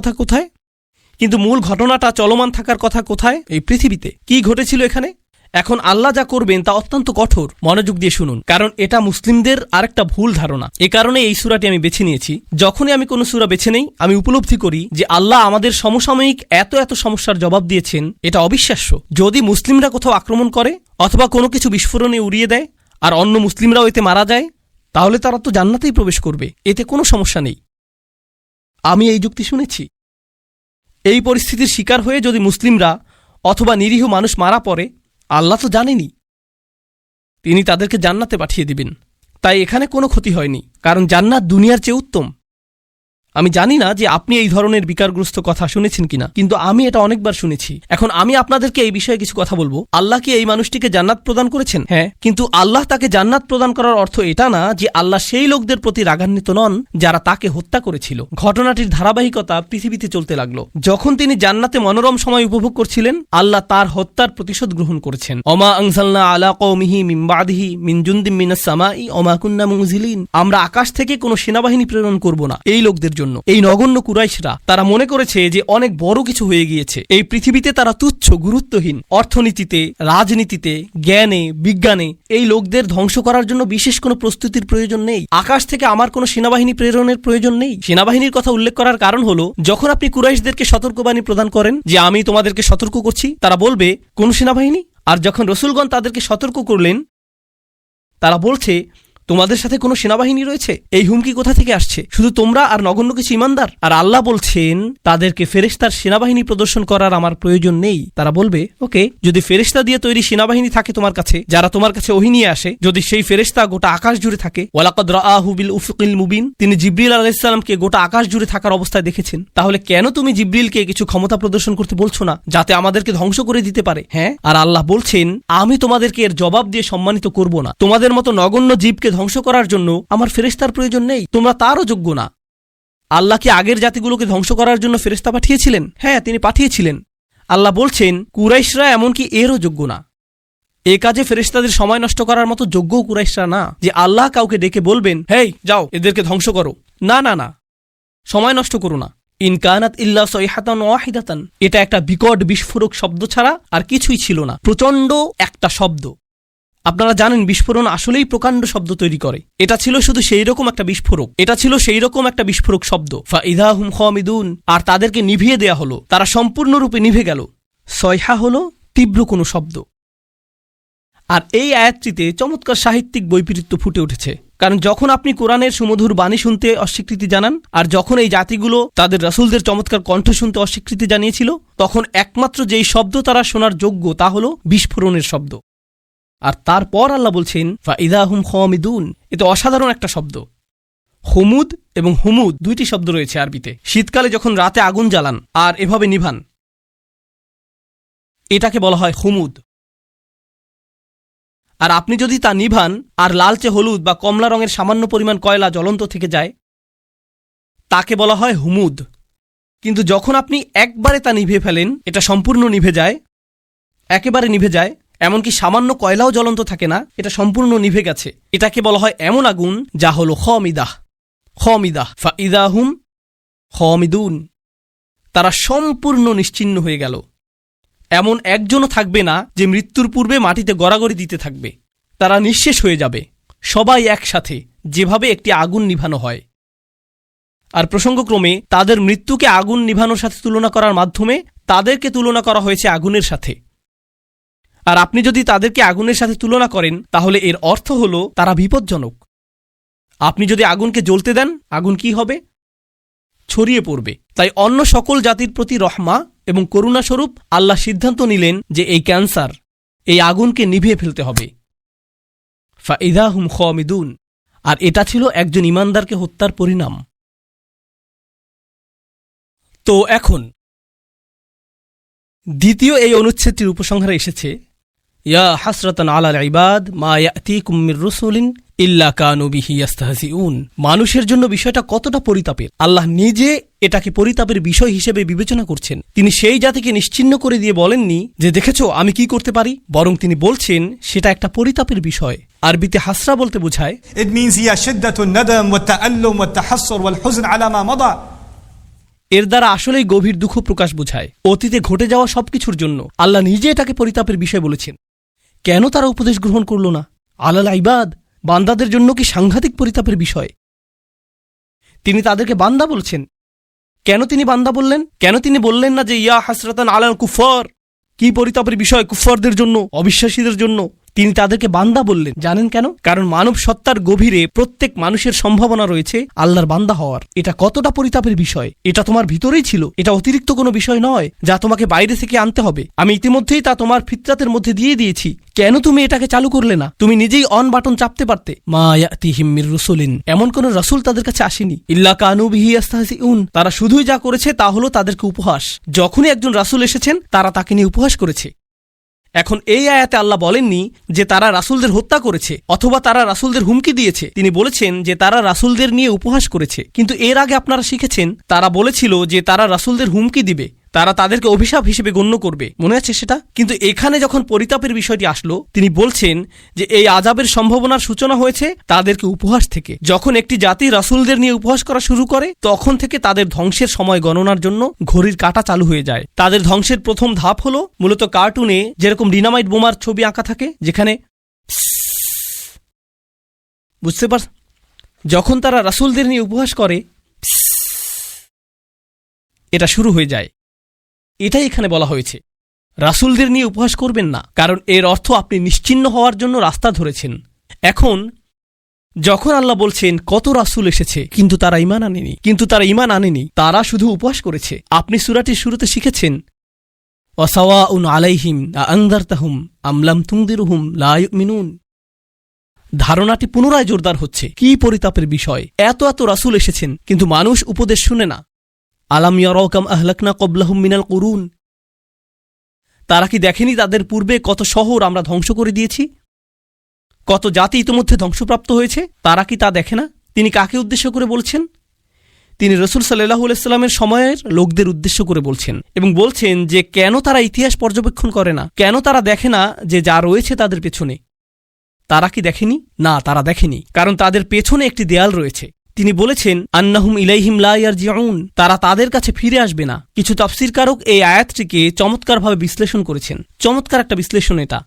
S2: কথা কোথায়? এই পৃথিবীতে। কি ঘটেছিল এখানে? এখন আল্লাহ যা করবেন তা অত্যন্ত কঠোর। মনোযোগ দিয়ে শুনুন, কারণ এটা মুসলিমদের আরেকটা ভুল ধারণা। এ কারণে এই সূরাটি আমি বেছে নিয়েছি। যখনই আমি কোনো সূরা বেছে নেই আমি উপলব্ধি করি যে আল্লাহ আমাদের সমসাময়িক এত এত সমস্যার জবাব দিয়েছেন, এটা অবিশ্বাস্য। যদি মুসলিমরা কোথাও আক্রমণ করে অথবা কোনো কিছু বিস্ফোরণে উড়িয়ে দেয় আর অন্য মুসলিমরাও এতে মারা যায়, তাহলে তারা তো জান্নাতেই প্রবেশ করবে, এতে কোনো সমস্যা নেই। আমি এই যুক্তি শুনেছি। এই পরিস্থিতির শিকার হয়ে যদি মুসলিমরা অথবা নিরীহ মানুষ মারা পড়ে, আল্লাহ তো জানেনই, তিনি তাদেরকে জান্নাতে পাঠিয়ে দিবেন। তাই এখানে কোনো ক্ষতি হয়নি, কারণ জান্নাত দুনিয়ার চেয়ে উত্তম। আমি জানি না যে আপনি এই ধরনের বিকারগ্রস্ত কথা শুনেছেন কিনা, কিন্তু আমি এটা অনেকবার শুনেছি। এখন আমি আপনাদেরকে এই বিষয়ে কিছু কথা বলবো। আল্লাহ কি এই মানুষটিকে জান্নাত প্রদান করেছেন? হ্যাঁ, কিন্তু আল্লাহ তাকে জান্নাত প্রদান করার অর্থ এটা না যে আল্লাহ সেই লোকদের প্রতি রাগান্বিত নন যারা তাকে হত্যা করেছিল। ঘটনাটির ধারাবাহিকতা পৃথিবীতে চলতে লাগলো। যখন তিনি জান্নাতে মনোরম সময় উপভোগ করছিলেন, আল্লাহ তার হত্যার প্রতিশোধ গ্রহণ করেছেন। ওমা আনজালনা আলা কওমিহি মিন বাদিহি মিন জুনদিম মিনাস সামাই ওমা কুন্না মুনজিলিন, আমরা আকাশ থেকে কোনো সেনাবাহিনী প্রেরণ করব না এই লোকদের জন্য। এই নগণ্য কুরাইশরা তারা মনে করেছে যে অনেক বড় কিছু হয়ে গিয়েছে। এই পৃথিবীতে তারা তুচ্ছ, গুরুত্বহীন। অর্থনীতিতে, রাজনীতিতে, জ্ঞানে, বিজ্ঞানে এই লোকদের ধ্বংস করার জন্য বিশেষ কোনো প্রস্তুতির প্রয়োজন নেই। আকাশ থেকে আমার কোনো সেনাবাহিনী প্রেরণের প্রয়োজন নেই। সেনাবাহিনীর কথা উল্লেখ করার কারণ হলো যখন আপনি কুরাইশদেরকে সতর্কবাণী প্রদান করেন যে আমি তোমাদেরকে সতর্ক করছি, তারা বলবে কোন সেনাবাহিনী? আর যখন রসুলগণ তাদেরকে সতর্ক করলেন তারা বলছে তোমাদের সাথে কোনো সেনাবাহিনী রয়েছে? এই হুমকি কোথা থেকে আসছে? শুধু তোমরা আর নগণ্য কিছু ঈমানদার? আর আল্লাহ বলছেন তাদেরকে ফেরেশতার সেনাবাহিনী প্রদর্শন করার আমার প্রয়োজন নেই। তারা বলবে, ওকে, যদি ফেরেশতা দিয়ে তৈরি সেনাবাহিনী থাকে তোমার কাছে, যারা তোমার কাছে ওহী নিয়ে আসে, যদি সেই ফেরেশতা গোটা আকাশ জুড়ে থাকে, ওয়ালাকাদ রাআহু বিল উফুকিল মুবিন, তিনি জিবরিল আলাইহিস সালামকে গোটা আকাশ জুড়ে থাকার অবস্থায় দেখেছেন, তাহলে কেন তুমি জিবরিলকে কিছু ক্ষমতা প্রদর্শন করতে বলছো না, যাতে আমাদেরকে ধ্বংস করে দিতে পারে? হ্যাঁ, আর আল্লাহ বলছেন আমি তোমাদেরকে এর জবাব দিয়ে সম্মানিত করব না। তোমাদের মতো নগণ্য জীবকে ধ্বংস করার জন্য আমার ফেরেশতার প্রয়োজন নেই, তোমরা তারও যোগ্য না। আল্লাহ কি আগের জাতিগুলোকে ধ্বংস করার জন্য ফেরেশতা পাঠিয়েছিলেন? হ্যাঁ, তিনি পাঠিয়েছিলেন। আল্লাহ বলছেন কুরাইশরা এমনকি এরও যোগ্য না। এ কাজে ফেরেশতাদের সময় নষ্ট করার মতো যোগ্যও কুরাইশরা না যে আল্লাহ কাউকে ডেকে বলবেন, হেই যাও এদেরকে ধ্বংস করো। না না না, সময় নষ্ট করো না। ইন কানাত ইল্লা সাইহাতান ওয়াহিদাতান, এটা একটা বিকট বিস্ফোরক শব্দ ছাড়া আর কিছুই ছিল না। প্রচণ্ড একটা শব্দ। আপনারা জানেন বিস্ফোরণ আসলেই প্রকাণ্ড শব্দ তৈরি করে। এটা ছিল শুধু সেই রকম একটা বিস্ফোরক, এটা ছিল সেই রকম একটা বিস্ফোরক শব্দ। ফাইদা হুম খামিদুন, আর তাদেরকে নিভিয়ে দেয়া হলো, তারা সম্পূর্ণরূপে নিভে গেল। সয়হা হলো তীব্র কোনো শব্দ। আর এই আয়াতটিতে চমৎকার সাহিত্যিক বৈপরীত্য ফুটে উঠেছে। কারণ যখন আপনি কোরআনের সুমধুর বাণী শুনতে অস্বীকৃতি জানান, আর যখন এই জাতিগুলো তাদের রাসূলদের চমৎকার কণ্ঠ শুনতে অস্বীকৃতি জানিয়েছিল, তখন একমাত্র যেই শব্দ তারা শোনার যোগ্য তা হলো বিস্ফোরণের শব্দ। আর তারপর আল্লাহ বলছেন ফাইদা হুম খামিদুন, এটা অসাধারণ একটা শব্দ। হুমুদ এবং হুমুদ দুইটি শব্দ রয়েছে আরবিতে। শীতকালে যখন রাতে আগুন জ্বালান আর এভাবে নিভান, এটাকে বলা হয় হুমুদ। আর আপনি যদি তা নিভান আর লালচে হলুদ বা কমলা রঙের সামান্য পরিমাণ কয়লা জ্বলন্ত থেকে যায়, তাকে বলা হয় হুমুদ। কিন্তু যখন আপনি একবারে তা নিভিয়ে ফেলেন, এটা সম্পূর্ণ নিভে যায়, একেবারে নিভে যায়, এমনকি সামান্য কয়লাও জ্বলন্ত থাকে না, এটা সম্পূর্ণ নিভে গেছে, এটাকে বলা হয় এমন আগুন যা হলো খামিদাহ। খামিদাহ ফাইদা হুম খামিদুন, তারা সম্পূর্ণ নিশ্চিহ্ন হয়ে গেল। এমন একজনও থাকবে না যে মৃত্যুর পূর্বে মাটিতে গড়াগড়ি দিতে থাকবে। তারা নিঃশেষ হয়ে যাবে, সবাই একসাথে, যেভাবে একটি আগুন নিভানো হয়। আর প্রসঙ্গক্রমে তাদের মৃত্যুকে আগুন নিভানোর সাথে তুলনা করার মাধ্যমে তাদেরকে তুলনা করা হয়েছে আগুনের সাথে। আর আপনি যদি তাদেরকে আগুনের সাথে তুলনা করেন, তাহলে এর অর্থ হল তারা বিপজ্জনক। আপনি যদি আগুনকে জ্বলতে দেন, আগুন কি হবে? ছড়িয়ে পড়বে। তাই অন্য সকল জাতির প্রতি রহমা এবং করুণাস্বরূপ আল্লাহ সিদ্ধান্ত নিলেন যে এই ক্যান্সার, এই আগুনকে নিভিয়ে ফেলতে হবে। ফাইদা হুম খামিদুন, আর এটা ছিল একজন ইমানদারকে হত্যার পরিণাম। তো এখন দ্বিতীয় এই অনুচ্ছেদটির উপসংহারে এসেছে, ইয়া হাসরাতান আলাল ইবাদ মা ইয়াতিকুম মির রাসূলিন ইল্লা কানু বিহি ইস্তাহজিউন। মানুষের জন্য বিষয়টা কতটা পরিতাপের। আল্লাহ নিজে এটাকে পরিতাপের বিষয় হিসেবে বিবেচনা করছেন। তিনি সেই জাতিকে নিশ্চিহ্ন করে দিয়ে বলেননি যে দেখেছো আমি কি করতে পারি, বরং তিনি বলছেন সেটা একটা পরিতাপের বিষয়। আরবিতে হাসরা বলতে বোঝায়
S3: It means هي شدة الندم والتألم والتحسر والحزن على ما مضى.
S2: এর দ্বারা আসলেই গভীর দুঃখ প্রকাশ বোঝায় অতীতে ঘটে যাওয়া সবকিছুর জন্য। আল্লাহ নিজে এটাকে পরিতাপের বিষয় বলেছেন। কেন তারা উপদেশ গ্রহণ করল না? আলাল ইবাদ, বান্দাদের জন্য কি সাংঘাতিক পরিতাপের বিষয়। তিনি তাদেরকে বান্দা বলছেন। কেন তিনি বান্দা বললেন? কেন তিনি বললেন না যে ইয়া হাসরাতান আলাল কুফার, কি পরিতাপের বিষয় কুফফারদের জন্য, অবিশ্বাসীদের জন্য। তিনি তাদেরকে বান্দা বললেন। জানেন কেন? কারণ মানব সত্তার গভীরে প্রত্যেক মানুষের সম্ভাবনা রয়েছে আল্লাহর বান্দা হওয়ার। এটা কতটা পরিতাপের বিষয়। এটা তোমার ভিতরেই ছিল, এটা অতিরিক্ত কোনো বিষয় নয় যা তোমাকে বাইরে থেকে আনতে হবে। আমি ইতিমধ্যেই তা তোমার ফিতরাতের মধ্যে দিয়ে দিয়েছি। কেন তুমি এটাকে চালু করলে না? তুমি নিজেই অন বাটন চাপতে পারতে। মা ইয়াতিহিম মির রাসূলিন, এমন কোন রাসূল তাদের কাছে আসেনি। ইল্লা কানু বিহি ইস্তাহজিউন, তারা শুধুই যা করেছে তা হলো তাদেরকে উপহাস। যখনই একজন রাসূল এসেছেন তারা তাকে নিয়ে উপহাস করেছে। এখন এই আয়াতে আল্লাহ বলেননি যে তারা রাসূলদের হত্যা করেছে অথবা তারা রাসূলদের হুমকি দিয়েছে। তিনি বলেছেন যে তারা রাসূলদের নিয়ে উপহাস করেছে। কিন্তু এর আগে আপনারা শিখেছেন তারা বলেছিল যে তারা রাসূলদের হুমকি দিবে, তারা তাদেরকে অভিশাপ হিসেবে গণ্য করবে। মনে আছে সেটা? কিন্তু এখানে যখন পরিতাপের বিষয়টি আসলো, তিনি বলছেন যে এই আযাবের সম্ভাবনার সূচনা হয়েছে তাদেরকে উপহাস থেকে। যখন একটি জাতি রাসূলদের নিয়ে উপহাস করা শুরু করে, তখন থেকে তাদের ধ্বংসের সময় গণনার জন্য ঘড়ির কাঁটা চালু হয়ে যায়। তাদের ধ্বংসের প্রথম ধাপ হলো মূলত কার্টুনে যেরকম ডিনামাইট বোমার ছবি আঁকা থাকে, যেখানে বুঝতে পার, যখন তারা রাসূলদের নিয়ে উপহাস করে এটা শুরু হয়ে যায়। এটাই এখানে বলা হয়েছে, রাসূলদের নিয়ে উপহাস করবেন না, কারণ এর অর্থ আপনি নিশ্চিহ্ন হওয়ার জন্য রাস্তা ধরেছেন। এখন যখন আল্লাহ বলছেন কত রাসূল এসেছে কিন্তু তারা ঈমান আনেনি, তারা শুধু উপহাস করেছে। আপনি সূরাটির শুরুতে শিখেছেন ওয়াসাওয়াউন আলাইহিম আনযারতাহুম আম লাম তুনদিরহুম লা ইউমিনুন। ধারণাটি পুনরায় জোরদার হচ্ছে। কি পরিতাপের বিষয়, এত রাসূল এসেছেন কিন্তু মানুষ উপদেশ শুনে না। আলাম ইয়ারাউ কাম আহলাকনা ক্বাবলাহুম মিনাল কুরুন, তারা কি দেখেনি তাদের পূর্বে কত শহর আমরা ধ্বংস করে দিয়েছি, কত জাতি ইতোমধ্যে ধ্বংসপ্রাপ্ত হয়েছে, তারা কি তা দেখে না? তিনি কাকে উদ্দেশ্য করে বলছেন? তিনি রাসূল সাল্লাল্লাহু আলাইহি সাল্লামের সময়ের লোকদের উদ্দেশ্য করে বলছেন এবং বলছেন যে কেন তারা ইতিহাস পর্যবেক্ষণ করে না, কেন তারা দেখে না যে যা রয়েছে তাদের পেছনে। তারা কি দেখেনি? না, তারা দেখেনি, কারণ তাদের পেছনে একটি দেয়াল রয়েছে। তিনি বলেছেন আন্নাহুম ইলাইহিম লা ইয়ারজিউন, তারা তাদের কাছে ফিরে আসবে না। কিছু তাফসীরকারক এই আয়াতটিকে চমৎকারভাবে বিশ্লেষণ করেছেন। চমৎকার একটা বিশ্লেষণ এটা।